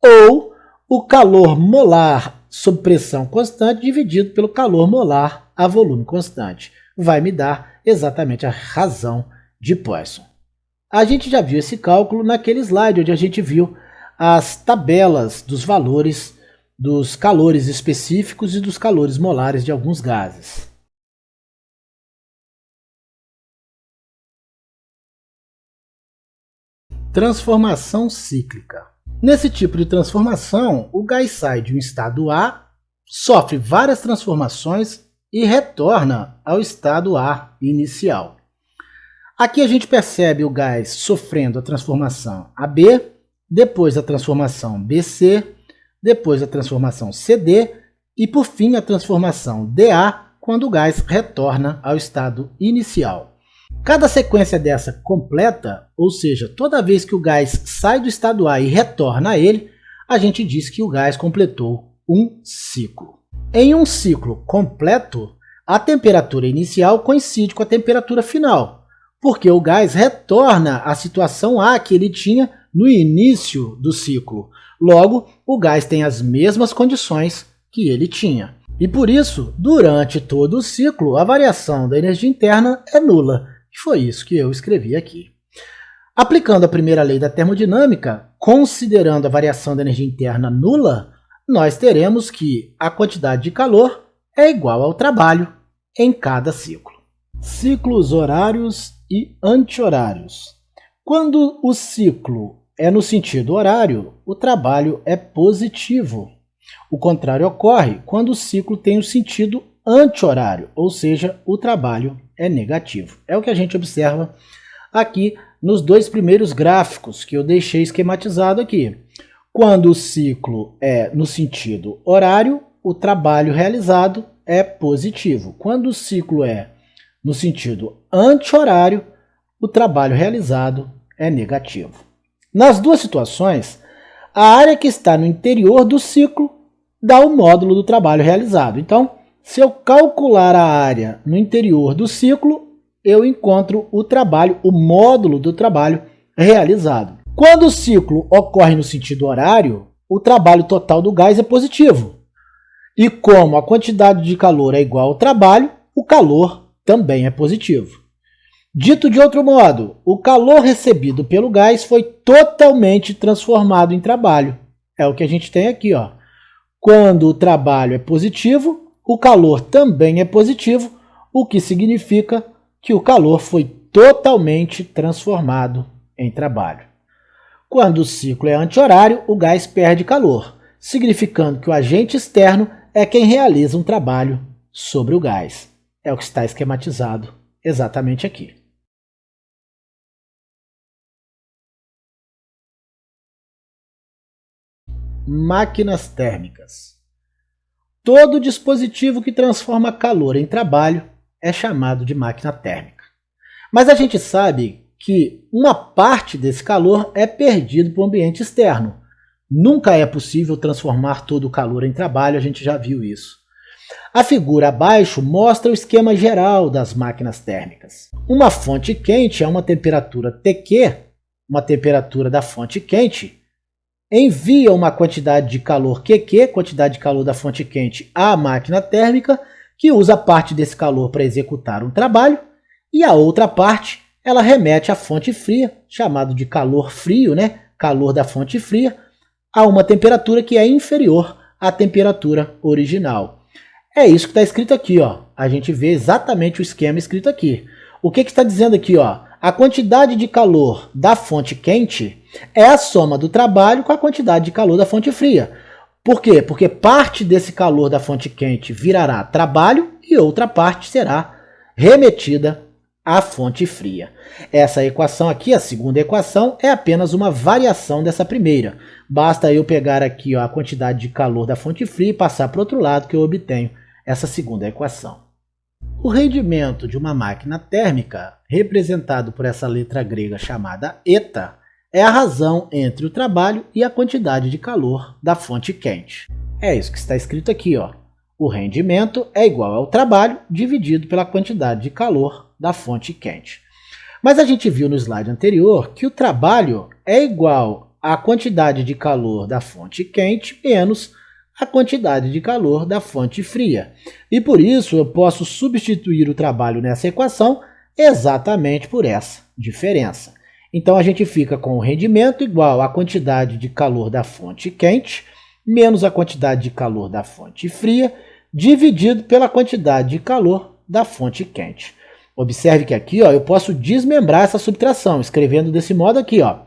ou o calor molar sob pressão constante dividido pelo calor molar a volume constante. Vai me dar exatamente a razão de Poisson. A gente já viu esse cálculo naquele slide onde a gente viu as tabelas dos valores dos calores específicos e dos calores molares de alguns gases. Transformação cíclica. Nesse tipo de transformação, o gás sai de um estado A, sofre várias transformações e retorna ao estado A inicial. Aqui a gente percebe o gás sofrendo a transformação AB, depois a transformação BC, depois a transformação CD e por fim a transformação DA quando o gás retorna ao estado inicial. Cada sequência dessa completa, ou seja, toda vez que o gás sai do estado A e retorna a ele, a gente diz que o gás completou um ciclo. Em um ciclo completo, a temperatura inicial coincide com a temperatura final, porque o gás retorna à situação A que ele tinha no início do ciclo. Logo, o gás tem as mesmas condições que ele tinha. E por isso, durante todo o ciclo, a variação da energia interna é nula. E foi isso que eu escrevi aqui. Aplicando a primeira lei da termodinâmica, considerando a variação da energia interna nula, nós teremos que a quantidade de calor é igual ao trabalho em cada ciclo. Ciclos horários e anti-horários. Quando o ciclo é no sentido horário, o trabalho é positivo. O contrário ocorre quando o ciclo tem o sentido anti-horário, ou seja, o trabalho é negativo. É o que a gente observa aqui nos dois primeiros gráficos que eu deixei esquematizado aqui. Quando o ciclo é no sentido horário, o trabalho realizado é positivo. Quando o ciclo é no sentido anti-horário, o trabalho realizado é negativo. Nas duas situações, a área que está no interior do ciclo dá o módulo do trabalho realizado. Então, se eu calcular a área no interior do ciclo, eu encontro o trabalho, o módulo do trabalho realizado. Quando o ciclo ocorre no sentido horário, o trabalho total do gás é positivo. E como a quantidade de calor é igual ao trabalho, o calor também é positivo. Dito de outro modo, o calor recebido pelo gás foi totalmente transformado em trabalho. É o que a gente tem aqui, ó. Quando o trabalho é positivo, o calor também é positivo, o que significa que o calor foi totalmente transformado em trabalho. Quando o ciclo é anti-horário, o gás perde calor, significando que o agente externo é quem realiza um trabalho sobre o gás. É o que está esquematizado exatamente aqui. Máquinas térmicas. Todo dispositivo que transforma calor em trabalho é chamado de máquina térmica. Mas a gente sabe que uma parte desse calor é perdido para o ambiente externo. Nunca é possível transformar todo o calor em trabalho, a gente já viu isso. A figura abaixo mostra o esquema geral das máquinas térmicas. Uma fonte quente a uma temperatura TQ, uma temperatura da fonte quente, envia uma quantidade de calor QQ, quantidade de calor da fonte quente, à máquina térmica, que usa parte desse calor para executar um trabalho, e a outra parte ela remete à fonte fria, chamado de calor frio, né? Calor da fonte fria, a uma temperatura que é inferior à temperatura original. É isso que está escrito aqui, ó. A gente vê exatamente o esquema escrito aqui. O que está dizendo aqui, ó? A quantidade de calor da fonte quente é a soma do trabalho com a quantidade de calor da fonte fria. Por quê? Porque parte desse calor da fonte quente virará trabalho e outra parte será remetida à fonte fria. Essa equação aqui, a segunda equação, é apenas uma variação dessa primeira. Basta eu pegar aqui, ó, a quantidade de calor da fonte fria e passar para o outro lado que eu obtenho essa segunda equação. O rendimento de uma máquina térmica, representado por essa letra grega chamada eta, é a razão entre o trabalho e a quantidade de calor da fonte quente. É isso que está escrito aqui, ó. O rendimento é igual ao trabalho dividido pela quantidade de calor da fonte quente. Mas a gente viu no slide anterior que o trabalho é igual à quantidade de calor da fonte quente menos a quantidade de calor da fonte fria. E por isso eu posso substituir o trabalho nessa equação exatamente por essa diferença. Então a gente fica com o rendimento igual à quantidade de calor da fonte quente menos a quantidade de calor da fonte fria dividido pela quantidade de calor da fonte quente. Observe que aqui, ó, eu posso desmembrar essa subtração, escrevendo desse modo aqui, ó.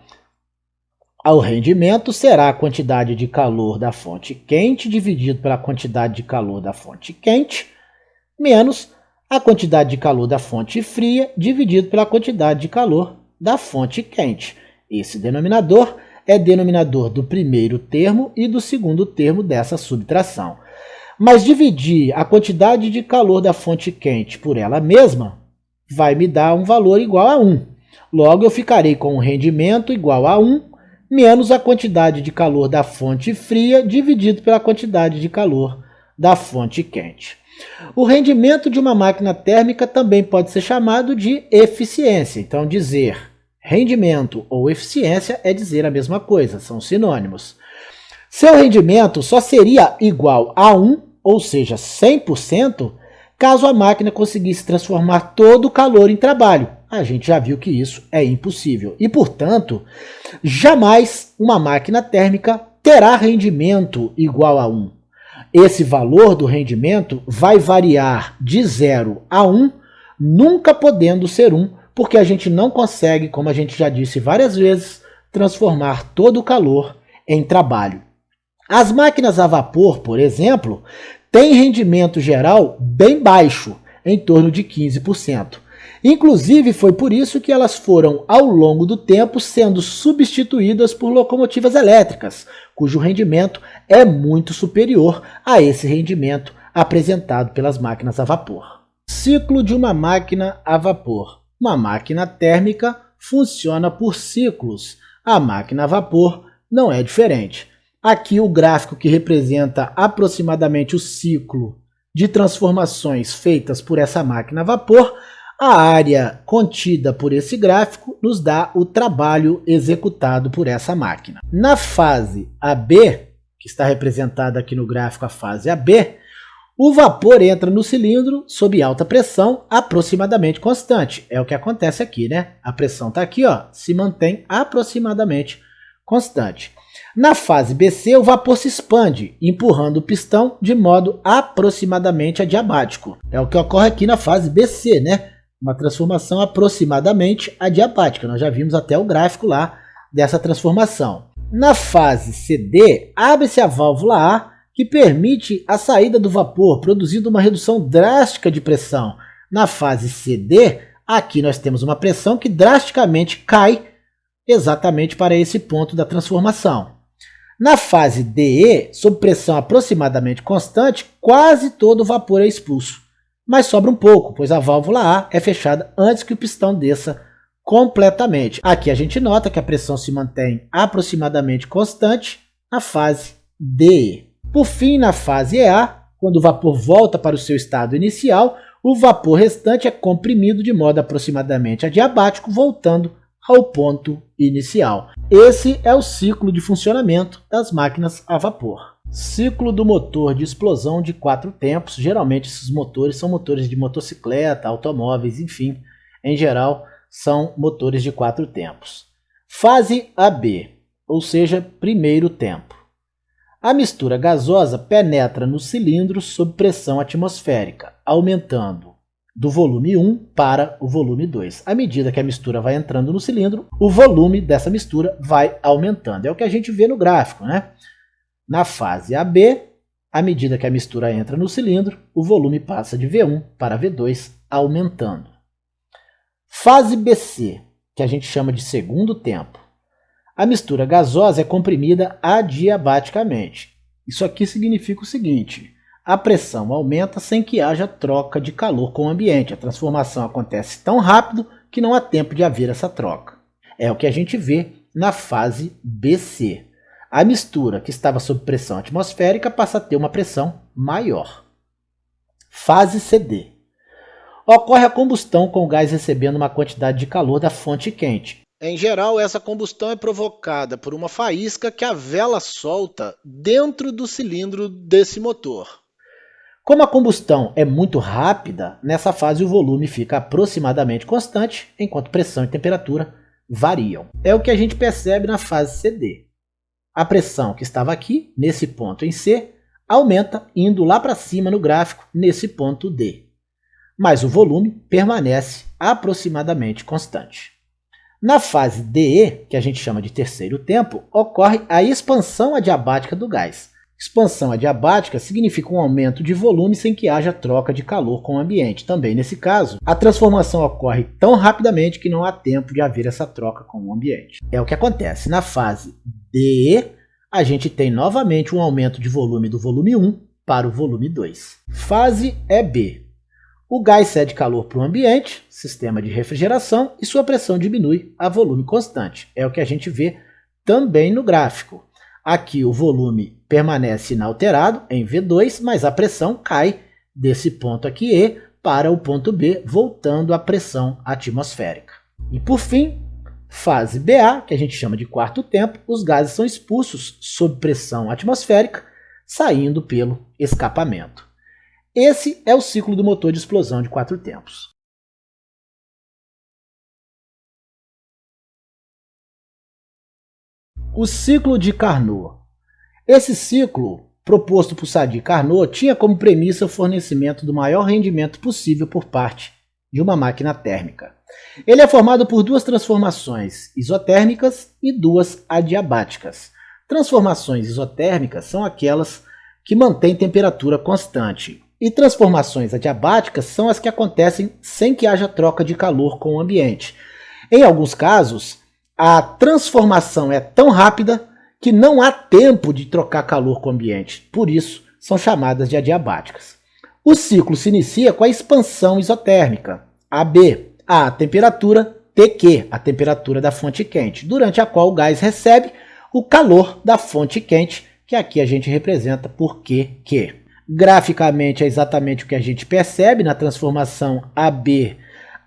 O rendimento será a quantidade de calor da fonte quente dividido pela quantidade de calor da fonte quente menos a quantidade de calor da fonte fria dividido pela quantidade de calor da fonte quente. Esse denominador é denominador do primeiro termo e do segundo termo dessa subtração. Mas dividir a quantidade de calor da fonte quente por ela mesma vai me dar um valor igual a 1. Logo, eu ficarei com o rendimento igual a 1 menos a quantidade de calor da fonte fria dividido pela quantidade de calor da fonte quente. O rendimento de uma máquina térmica também pode ser chamado de eficiência. Então, dizer rendimento ou eficiência é dizer a mesma coisa, são sinônimos. Seu rendimento só seria igual a 1, ou seja, 100%, caso a máquina conseguisse transformar todo o calor em trabalho. A gente já viu que isso é impossível. E, portanto, jamais uma máquina térmica terá rendimento igual a 1. Esse valor do rendimento vai variar de 0 a 1, nunca podendo ser 1, porque a gente não consegue, como a gente já disse várias vezes, transformar todo o calor em trabalho. As máquinas a vapor, por exemplo, têm rendimento geral bem baixo, em torno de 15%. Inclusive, foi por isso que elas foram, ao longo do tempo, sendo substituídas por locomotivas elétricas, cujo rendimento é muito superior a esse rendimento apresentado pelas máquinas a vapor. Ciclo de uma máquina a vapor. Uma máquina térmica funciona por ciclos. A máquina a vapor não é diferente. Aqui o gráfico que representa aproximadamente o ciclo de transformações feitas por essa máquina a vapor. A área contida por esse gráfico nos dá o trabalho executado por essa máquina. Na fase AB, que está representada aqui no gráfico a fase AB, o vapor entra no cilindro sob alta pressão aproximadamente constante. É o que acontece aqui, né? A pressão está aqui, ó, se mantém aproximadamente constante. Na fase BC, o vapor se expande, empurrando o pistão de modo aproximadamente adiabático. É o que ocorre aqui na fase BC, né? Uma transformação aproximadamente adiabática. Nós já vimos até o gráfico lá dessa transformação. Na fase CD, abre-se a válvula A, que permite a saída do vapor, produzindo uma redução drástica de pressão. Na fase CD, aqui nós temos uma pressão que drasticamente cai exatamente para esse ponto da transformação. Na fase DE, sob pressão aproximadamente constante, quase todo o vapor é expulso. Mas sobra um pouco, pois a válvula A é fechada antes que o pistão desça completamente. Aqui a gente nota que a pressão se mantém aproximadamente constante na fase DE. Por fim, na fase EA, quando o vapor volta para o seu estado inicial, o vapor restante é comprimido de modo aproximadamente adiabático, voltando ao ponto inicial. Esse é o ciclo de funcionamento das máquinas a vapor. Ciclo do motor de explosão de 4 tempos. Geralmente esses motores são motores de motocicleta, automóveis, enfim, em geral são motores de 4 tempos. Fase AB, ou seja, primeiro tempo. A mistura gasosa penetra no cilindro sob pressão atmosférica, aumentando do volume 1 para o volume 2. À medida que a mistura vai entrando no cilindro, o volume dessa mistura vai aumentando. É o que a gente vê no gráfico, né? Na fase AB, à medida que a mistura entra no cilindro, o volume passa de V1 para V2, aumentando. Fase BC, que a gente chama de segundo tempo. A mistura gasosa é comprimida adiabaticamente. Isso aqui significa o seguinte: a pressão aumenta sem que haja troca de calor com o ambiente. A transformação acontece tão rápido que não há tempo de haver essa troca. É o que a gente vê na fase BC. A mistura que estava sob pressão atmosférica passa a ter uma pressão maior. Fase CD. Ocorre a combustão com o gás recebendo uma quantidade de calor da fonte quente. Em geral, essa combustão é provocada por uma faísca que a vela solta dentro do cilindro desse motor. Como a combustão é muito rápida, nessa fase o volume fica aproximadamente constante, enquanto pressão e temperatura variam. É o que a gente percebe na fase CD. A pressão que estava aqui, nesse ponto em C, aumenta indo lá para cima no gráfico, nesse ponto D. Mas o volume permanece aproximadamente constante. Na fase DE, que a gente chama de terceiro tempo, ocorre a expansão adiabática do gás. Expansão adiabática significa um aumento de volume sem que haja troca de calor com o ambiente. Também nesse caso, a transformação ocorre tão rapidamente que não há tempo de haver essa troca com o ambiente. É o que acontece. Na fase DE, a gente tem novamente um aumento de volume do volume 1 para o volume 2. Fase EB. O gás cede calor para o ambiente, sistema de refrigeração, e sua pressão diminui a volume constante. É o que a gente vê também no gráfico. Aqui o volume permanece inalterado em V2, mas a pressão cai desse ponto aqui E para o ponto B, voltando à pressão atmosférica. E por fim, fase BA, que a gente chama de quarto tempo, os gases são expulsos sob pressão atmosférica, saindo pelo escapamento. Esse é o ciclo do motor de explosão de 4 tempos. O ciclo de Carnot. Esse ciclo, proposto por Sadi Carnot, tinha como premissa o fornecimento do maior rendimento possível por parte de uma máquina térmica. Ele é formado por duas transformações isotérmicas e duas adiabáticas. Transformações isotérmicas são aquelas que mantêm temperatura constante, e transformações adiabáticas são as que acontecem sem que haja troca de calor com o ambiente. Em alguns casos, a transformação é tão rápida que não há tempo de trocar calor com o ambiente, por isso são chamadas de adiabáticas. O ciclo se inicia com a expansão isotérmica, AB, a temperatura TQ, a temperatura da fonte quente, durante a qual o gás recebe o calor da fonte quente, que aqui a gente representa por QQ. Graficamente é exatamente o que a gente percebe na transformação AB.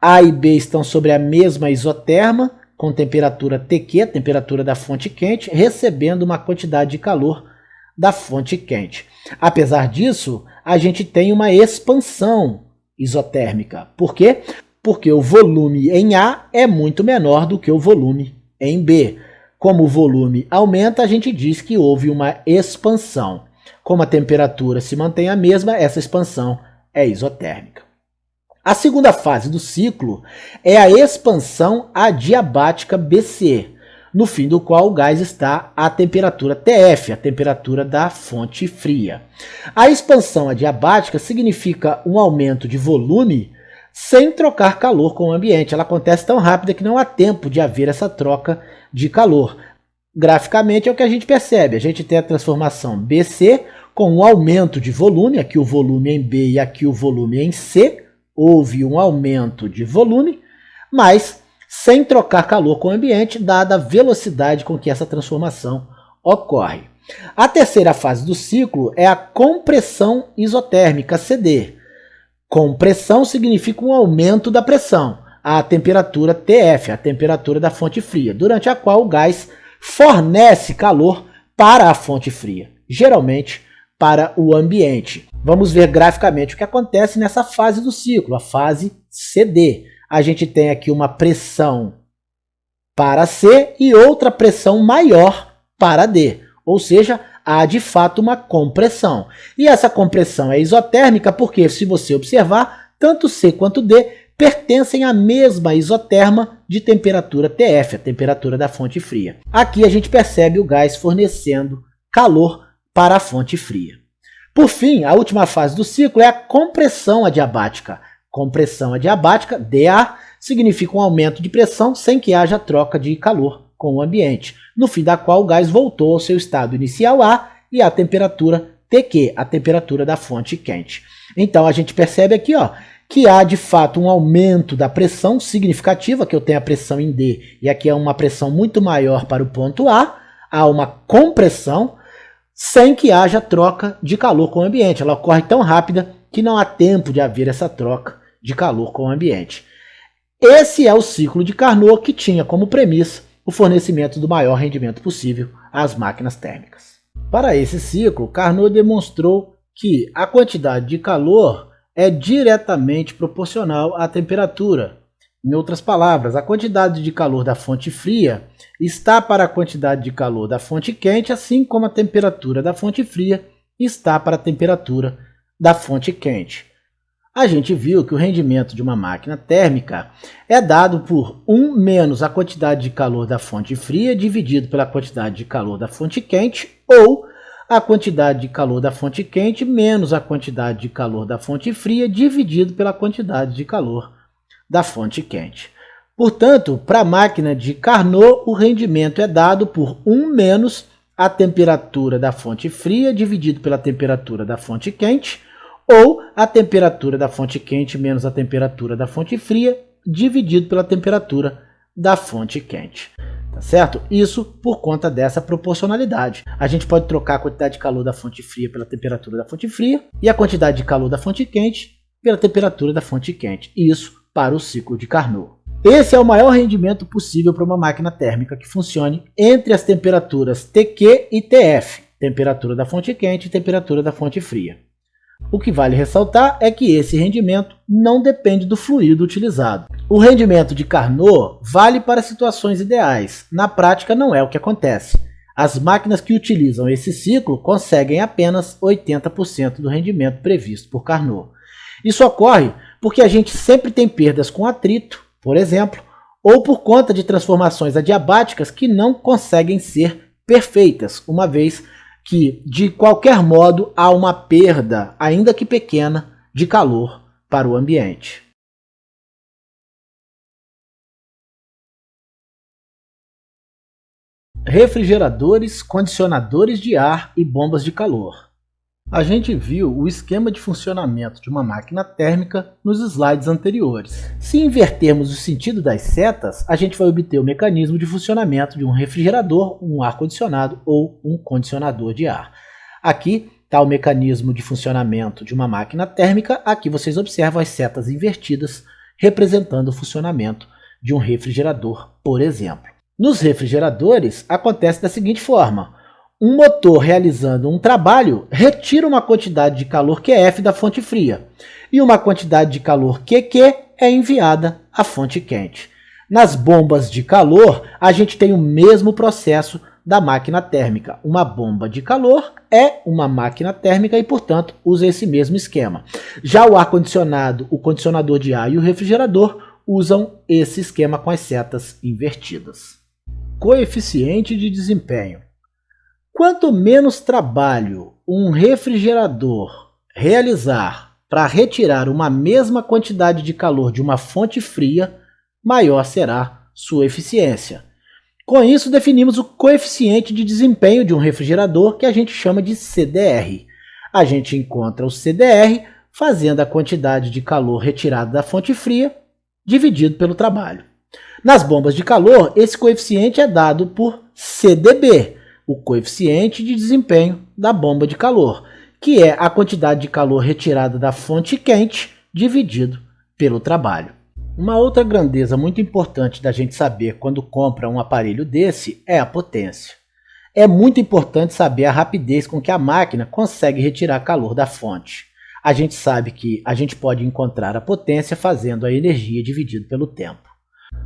A e B estão sobre a mesma isoterma, com temperatura TQ, temperatura da fonte quente, recebendo uma quantidade de calor da fonte quente. Apesar disso, a gente tem uma expansão isotérmica. Por quê? Porque o volume em A é muito menor do que o volume em B. Como o volume aumenta, a gente diz que houve uma expansão. Como a temperatura se mantém a mesma, essa expansão é isotérmica. A segunda fase do ciclo é a expansão adiabática BC, no fim do qual o gás está à temperatura TF, a temperatura da fonte fria. A expansão adiabática significa um aumento de volume sem trocar calor com o ambiente. Ela acontece tão rápida que não há tempo de haver essa troca de calor. Graficamente é o que a gente percebe. A gente tem a transformação BC com um aumento de volume, aqui o volume em B e aqui o volume em C. Houve um aumento de volume, mas sem trocar calor com o ambiente, dada a velocidade com que essa transformação ocorre. A terceira fase do ciclo é a compressão isotérmica, CD. Compressão significa um aumento da pressão, a temperatura TF, a temperatura da fonte fria, durante a qual o gás fornece calor para a fonte fria, geralmente para o ambiente. Vamos ver graficamente o que acontece nessa fase do ciclo, a fase CD. A gente tem aqui uma pressão para C e outra pressão maior para D, ou seja, há de fato uma compressão. E essa compressão é isotérmica porque, se você observar, tanto C quanto D pertencem à mesma isoterma de temperatura TF, a temperatura da fonte fria. Aqui a gente percebe o gás fornecendo calor para a fonte fria. Por fim, a última fase do ciclo é a compressão adiabática. Compressão adiabática, DA, significa um aumento de pressão sem que haja troca de calor com o ambiente, no fim da qual o gás voltou ao seu estado inicial A e a temperatura TQ, a temperatura da fonte quente. Então a gente percebe aqui, ó, que há de fato um aumento da pressão significativa, que eu tenho a pressão em D e aqui é uma pressão muito maior para o ponto A, há uma compressão sem que haja troca de calor com o ambiente. Ela ocorre tão rápida que não há tempo de haver essa troca de calor com o ambiente. Esse é o ciclo de Carnot que tinha como premissa o fornecimento do maior rendimento possível às máquinas térmicas. Para esse ciclo, Carnot demonstrou que a quantidade de calor é diretamente proporcional à temperatura. Em outras palavras, a quantidade de calor da fonte fria está para a quantidade de calor da fonte quente, assim como a temperatura da fonte fria está para a temperatura da fonte quente. A gente viu que o rendimento de uma máquina térmica é dado por 1 menos a quantidade de calor da fonte fria dividido pela quantidade de calor da fonte quente, ou a quantidade de calor da fonte quente menos a quantidade de calor da fonte fria dividido pela quantidade de calor da fonte quente. Portanto, para a máquina de Carnot, o rendimento é dado por 1 menos a temperatura da fonte fria dividido pela temperatura da fonte quente, ou a temperatura da fonte quente menos a temperatura da fonte fria dividido pela temperatura da fonte quente. Tá certo? Isso por conta dessa proporcionalidade. A gente pode trocar a quantidade de calor da fonte fria pela temperatura da fonte fria e a quantidade de calor da fonte quente pela temperatura da fonte quente. Isso para o ciclo de Carnot. Esse é o maior rendimento possível para uma máquina térmica que funcione entre as temperaturas TQ e TF, temperatura da fonte quente e temperatura da fonte fria. O que vale ressaltar é que esse rendimento não depende do fluido utilizado. O rendimento de Carnot vale para situações ideais. Na prática não é o que acontece. As máquinas que utilizam esse ciclo conseguem apenas 80% do rendimento previsto por Carnot. Isso ocorre porque a gente sempre tem perdas com atrito, por exemplo, ou por conta de transformações adiabáticas que não conseguem ser perfeitas, uma vez que, de qualquer modo, há uma perda, ainda que pequena, de calor para o ambiente. Refrigeradores, condicionadores de ar e bombas de calor. A gente viu o esquema de funcionamento de uma máquina térmica nos slides anteriores. Se invertermos o sentido das setas, a gente vai obter o mecanismo de funcionamento de um refrigerador, um ar-condicionado ou um condicionador de ar. Aqui está o mecanismo de funcionamento de uma máquina térmica. Aqui vocês observam as setas invertidas, representando o funcionamento de um refrigerador, por exemplo. Nos refrigeradores, acontece da seguinte forma. Um motor realizando um trabalho retira uma quantidade de calor QF da fonte fria e uma quantidade de calor QQ é enviada à fonte quente. Nas bombas de calor, a gente tem o mesmo processo da máquina térmica. Uma bomba de calor é uma máquina térmica e, portanto, usa esse mesmo esquema. Já o ar-condicionado, o condicionador de ar e o refrigerador usam esse esquema com as setas invertidas. Coeficiente de desempenho. Quanto menos trabalho um refrigerador realizar para retirar uma mesma quantidade de calor de uma fonte fria, maior será sua eficiência. Com isso, definimos o coeficiente de desempenho de um refrigerador, que a gente chama de CDR. A gente encontra o CDR fazendo a quantidade de calor retirada da fonte fria dividido pelo trabalho. Nas bombas de calor, esse coeficiente é dado por CDB, o coeficiente de desempenho da bomba de calor, que é a quantidade de calor retirada da fonte quente dividido pelo trabalho. Uma outra grandeza muito importante da gente saber quando compra um aparelho desse é a potência. É muito importante saber a rapidez com que a máquina consegue retirar calor da fonte. A gente sabe que a gente pode encontrar a potência fazendo a energia dividido pelo tempo.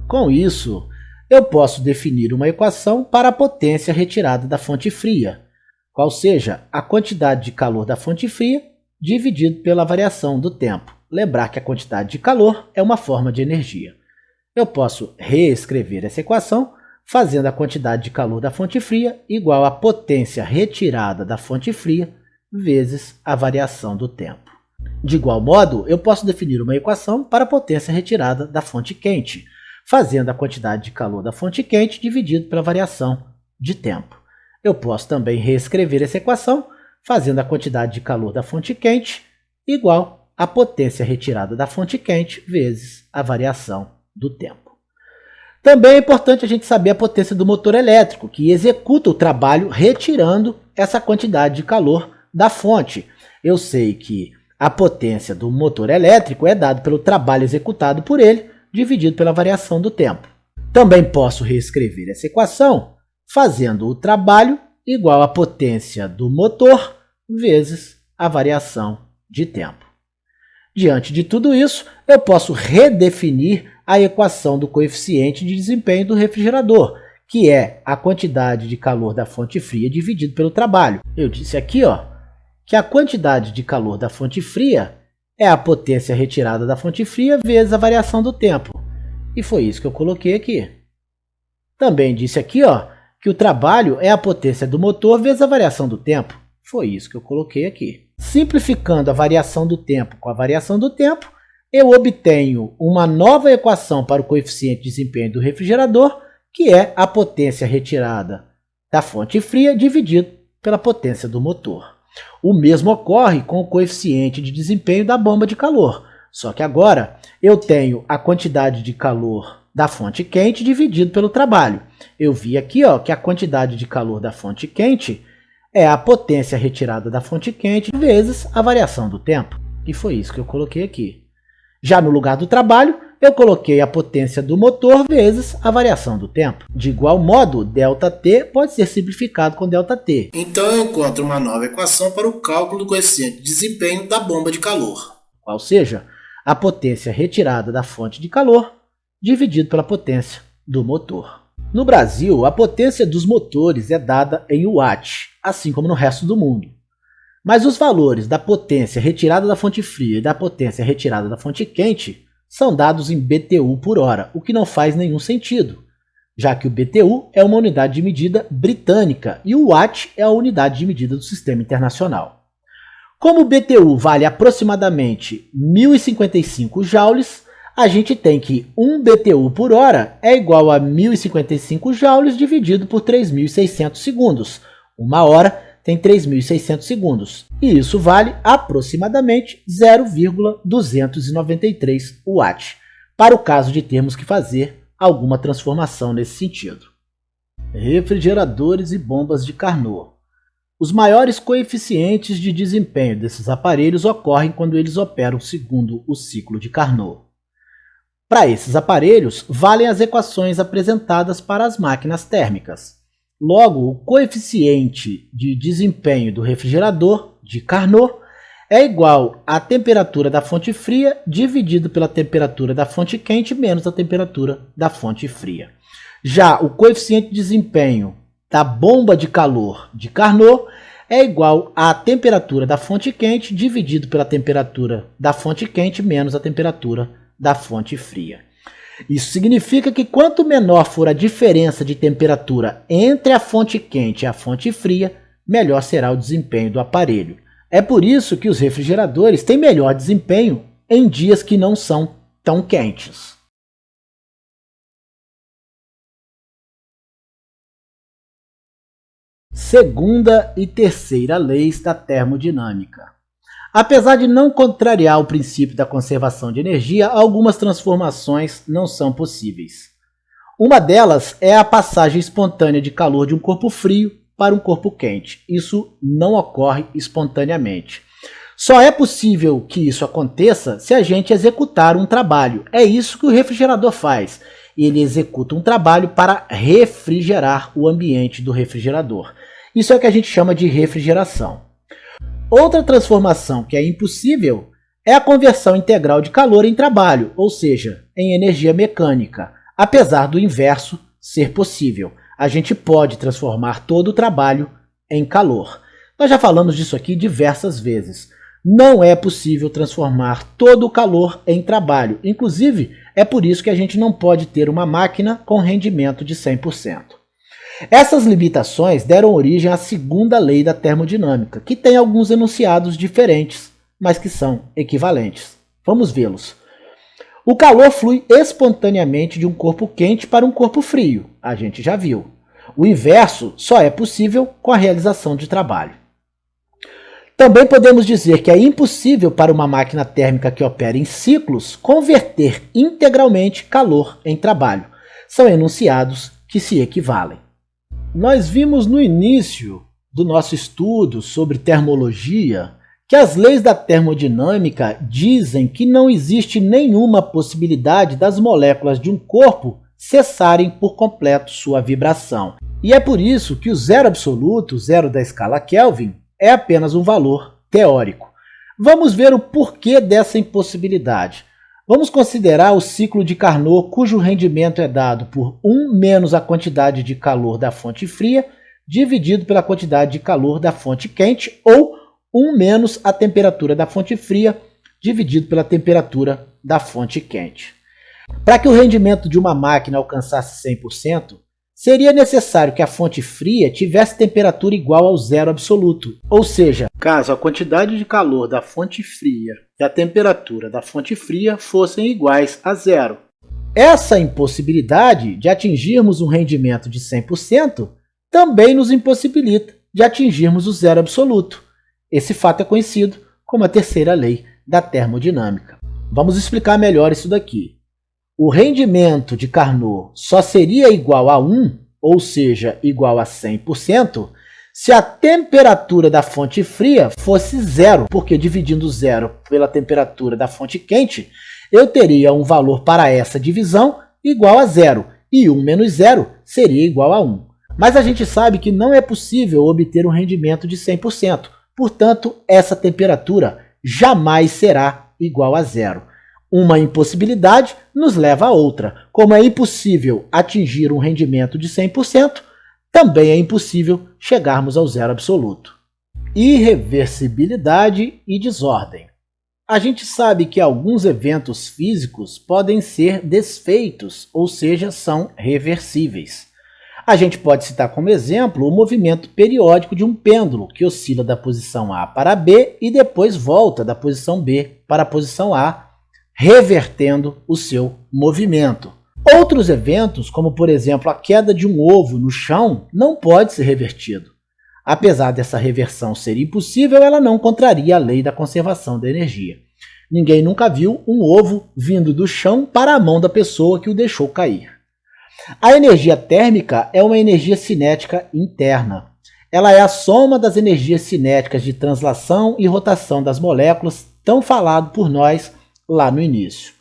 Com isso, eu posso definir uma equação para a potência retirada da fonte fria, qual seja a quantidade de calor da fonte fria dividido pela variação do tempo. Lembrar que a quantidade de calor é uma forma de energia. Eu posso reescrever essa equação fazendo a quantidade de calor da fonte fria igual à potência retirada da fonte fria vezes a variação do tempo. De igual modo, eu posso definir uma equação para a potência retirada da fonte quente, fazendo a quantidade de calor da fonte quente dividido pela variação de tempo. Eu posso também reescrever essa equação fazendo a quantidade de calor da fonte quente igual à potência retirada da fonte quente vezes a variação do tempo. Também é importante a gente saber a potência do motor elétrico, que executa o trabalho retirando essa quantidade de calor da fonte. Eu sei que a potência do motor elétrico é dada pelo trabalho executado por ele, dividido pela variação do tempo. Também posso reescrever essa equação fazendo o trabalho igual à potência do motor vezes a variação de tempo. Diante de tudo isso, eu posso redefinir a equação do coeficiente de desempenho do refrigerador, que é a quantidade de calor da fonte fria dividido pelo trabalho. Eu disse aqui, que a quantidade de calor da fonte fria é a potência retirada da fonte fria vezes a variação do tempo. E foi isso que eu coloquei aqui. Também disse aqui, que o trabalho é a potência do motor vezes a variação do tempo. Foi isso que eu coloquei aqui. Simplificando a variação do tempo com a variação do tempo, eu obtenho uma nova equação para o coeficiente de desempenho do refrigerador, que é a potência retirada da fonte fria dividido pela potência do motor. O mesmo ocorre com o coeficiente de desempenho da bomba de calor, só que agora eu tenho a quantidade de calor da fonte quente dividido pelo trabalho. Eu vi aqui que a quantidade de calor da fonte quente é a potência retirada da fonte quente vezes a variação do tempo. E foi isso que eu coloquei aqui. Já no lugar do trabalho, eu coloquei a potência do motor vezes a variação do tempo. De igual modo, ΔT pode ser simplificado com ΔT. Então eu encontro uma nova equação para o cálculo do coeficiente de desempenho da bomba de calor. Qual seja a potência retirada da fonte de calor dividido pela potência do motor. No Brasil, a potência dos motores é dada em watt, assim como no resto do mundo. Mas os valores da potência retirada da fonte fria e da potência retirada da fonte quente são dados em BTU por hora, o que não faz nenhum sentido, já que o BTU é uma unidade de medida britânica e o watt é a unidade de medida do sistema internacional. Como o BTU vale aproximadamente 1055 joules, a gente tem que 1 BTU por hora é igual a 1055 joules dividido por 3.600 segundos. Uma hora tem 3.600 segundos, e isso vale aproximadamente 0,293 watt, para o caso de termos que fazer alguma transformação nesse sentido. Refrigeradores e bombas de Carnot. Os maiores coeficientes de desempenho desses aparelhos ocorrem quando eles operam segundo o ciclo de Carnot. Para esses aparelhos, valem as equações apresentadas para as máquinas térmicas. Logo, o coeficiente de desempenho do refrigerador de Carnot é igual à temperatura da fonte fria dividido pela temperatura da fonte quente menos a temperatura da fonte fria. Já o coeficiente de desempenho da bomba de calor de Carnot é igual à temperatura da fonte quente dividido pela temperatura da fonte quente menos a temperatura da fonte fria. Isso significa que quanto menor for a diferença de temperatura entre a fonte quente e a fonte fria, melhor será o desempenho do aparelho. É por isso que os refrigeradores têm melhor desempenho em dias que não são tão quentes. Segunda e terceira leis da termodinâmica. Apesar de não contrariar o princípio da conservação de energia, algumas transformações não são possíveis. Uma delas é a passagem espontânea de calor de um corpo frio para um corpo quente. Isso não ocorre espontaneamente. Só é possível que isso aconteça se a gente executar um trabalho. É isso que o refrigerador faz. Ele executa um trabalho para refrigerar o ambiente do refrigerador. Isso é o que a gente chama de refrigeração. Outra transformação que é impossível é a conversão integral de calor em trabalho, ou seja, em energia mecânica. Apesar do inverso ser possível, a gente pode transformar todo o trabalho em calor. Nós já falamos disso aqui diversas vezes. Não é possível transformar todo o calor em trabalho. Inclusive, é por isso que a gente não pode ter uma máquina com rendimento de 100%. Essas limitações deram origem à segunda lei da termodinâmica, que tem alguns enunciados diferentes, mas que são equivalentes. Vamos vê-los. O calor flui espontaneamente de um corpo quente para um corpo frio. A gente já viu. O inverso só é possível com a realização de trabalho. Também podemos dizer que é impossível para uma máquina térmica que opera em ciclos converter integralmente calor em trabalho. São enunciados que se equivalem. Nós vimos no início do nosso estudo sobre termologia que as leis da termodinâmica dizem que não existe nenhuma possibilidade das moléculas de um corpo cessarem por completo sua vibração. E é por isso que o zero absoluto, zero da escala Kelvin, é apenas um valor teórico. Vamos ver o porquê dessa impossibilidade. Vamos considerar o ciclo de Carnot, cujo rendimento é dado por 1 menos a quantidade de calor da fonte fria, dividido pela quantidade de calor da fonte quente, ou 1 menos a temperatura da fonte fria, dividido pela temperatura da fonte quente. Para que o rendimento de uma máquina alcançasse 100%, seria necessário que a fonte fria tivesse temperatura igual ao zero absoluto. Ou seja, caso a quantidade de calor da fonte fria e a temperatura da fonte fria fossem iguais a zero. Essa impossibilidade de atingirmos um rendimento de 100% também nos impossibilita de atingirmos o zero absoluto. Esse fato é conhecido como a terceira lei da termodinâmica. Vamos explicar melhor isso daqui. O rendimento de Carnot só seria igual a 1, ou seja, igual a 100%, se a temperatura da fonte fria fosse zero, porque dividindo zero pela temperatura da fonte quente, eu teria um valor para essa divisão igual a zero, e 1 menos zero seria igual a 1. Mas a gente sabe que não é possível obter um rendimento de 100%, portanto, essa temperatura jamais será igual a zero. Uma impossibilidade nos leva a outra. Como é impossível atingir um rendimento de 100%, também é impossível chegarmos ao zero absoluto. Irreversibilidade e desordem. A gente sabe que alguns eventos físicos podem ser desfeitos, ou seja, são reversíveis. A gente pode citar como exemplo o movimento periódico de um pêndulo, que oscila da posição A para B e depois volta da posição B para a posição A, revertendo o seu movimento. Outros eventos, como por exemplo a queda de um ovo no chão, não pode ser revertido. Apesar dessa reversão ser impossível, ela não contraria a lei da conservação da energia. Ninguém nunca viu um ovo vindo do chão para a mão da pessoa que o deixou cair. A energia térmica é uma energia cinética interna. Ela é a soma das energias cinéticas de translação e rotação das moléculas, tão falado por nós lá no início.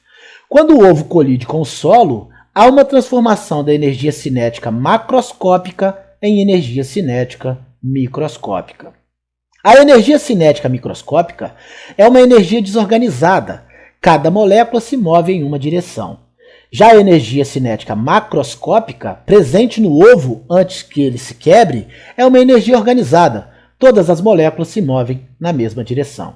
Quando o ovo colide com o solo, há uma transformação da energia cinética macroscópica em energia cinética microscópica. A energia cinética microscópica é uma energia desorganizada. Cada molécula se move em uma direção. Já a energia cinética macroscópica, presente no ovo antes que ele se quebre, é uma energia organizada. Todas as moléculas se movem na mesma direção.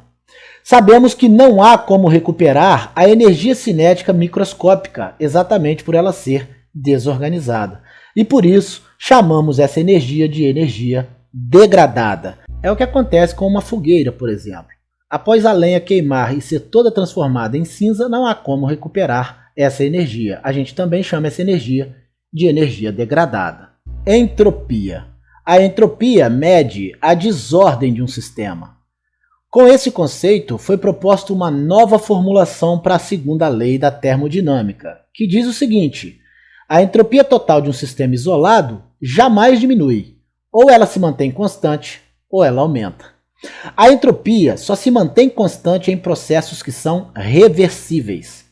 Sabemos que não há como recuperar a energia cinética microscópica, exatamente por ela ser desorganizada. E por isso chamamos essa energia de energia degradada. É o que acontece com uma fogueira, por exemplo. Após a lenha queimar e ser toda transformada em cinza, não há como recuperar essa energia. A gente também chama essa energia de energia degradada. Entropia. A entropia mede a desordem de um sistema. Com esse conceito, foi proposta uma nova formulação para a segunda lei da termodinâmica, que diz o seguinte: a entropia total de um sistema isolado jamais diminui, ou ela se mantém constante, ou ela aumenta. A entropia só se mantém constante em processos que são reversíveis.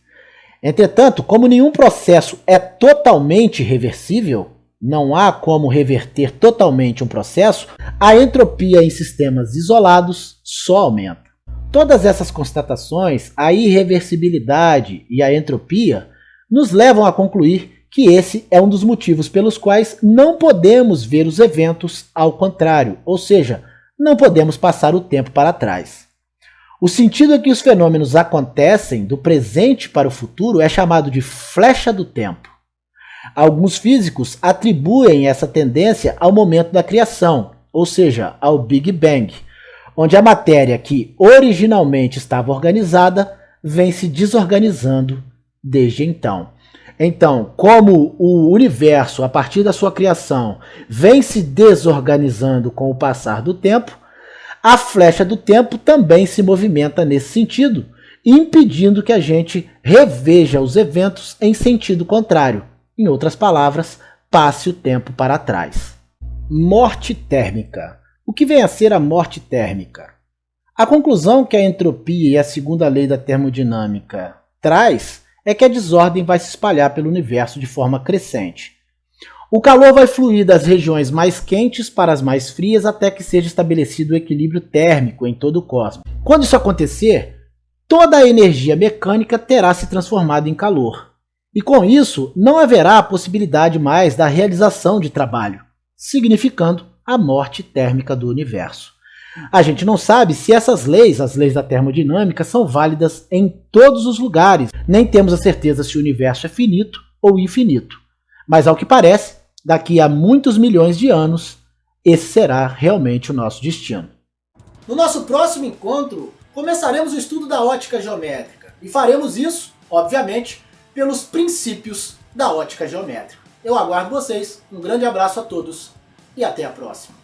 Entretanto, como nenhum processo é totalmente reversível, não há como reverter totalmente um processo, a entropia em sistemas isolados só aumenta. Todas essas constatações, a irreversibilidade e a entropia, nos levam a concluir que esse é um dos motivos pelos quais não podemos ver os eventos ao contrário, ou seja, não podemos passar o tempo para trás. O sentido em que os fenômenos acontecem do presente para o futuro é chamado de flecha do tempo. Alguns físicos atribuem essa tendência ao momento da criação, ou seja, ao Big Bang, onde a matéria que originalmente estava organizada vem se desorganizando desde então. Então, como o universo, a partir da sua criação, vem se desorganizando com o passar do tempo, A flecha do tempo também se movimenta nesse sentido, impedindo que a gente reveja os eventos em sentido contrário. Em outras palavras, passe o tempo para trás. Morte térmica. O que vem a ser a morte térmica? A conclusão que a entropia e a segunda lei da termodinâmica traz é que a desordem vai se espalhar pelo universo de forma crescente. O calor vai fluir das regiões mais quentes para as mais frias até que seja estabelecido o equilíbrio térmico em todo o cosmos. Quando isso acontecer, toda a energia mecânica terá se transformado em calor. E com isso, não haverá a possibilidade mais da realização de trabalho, significando a morte térmica do universo. A gente não sabe se essas leis, as leis da termodinâmica, são válidas em todos os lugares. Nem temos a certeza se o universo é finito ou infinito. Mas ao que parece, daqui a muitos milhões de anos, esse será realmente o nosso destino. No nosso próximo encontro, começaremos o estudo da ótica geométrica. E faremos isso, obviamente, pelos princípios da ótica geométrica. Eu aguardo vocês, um grande abraço a todos e até a próxima.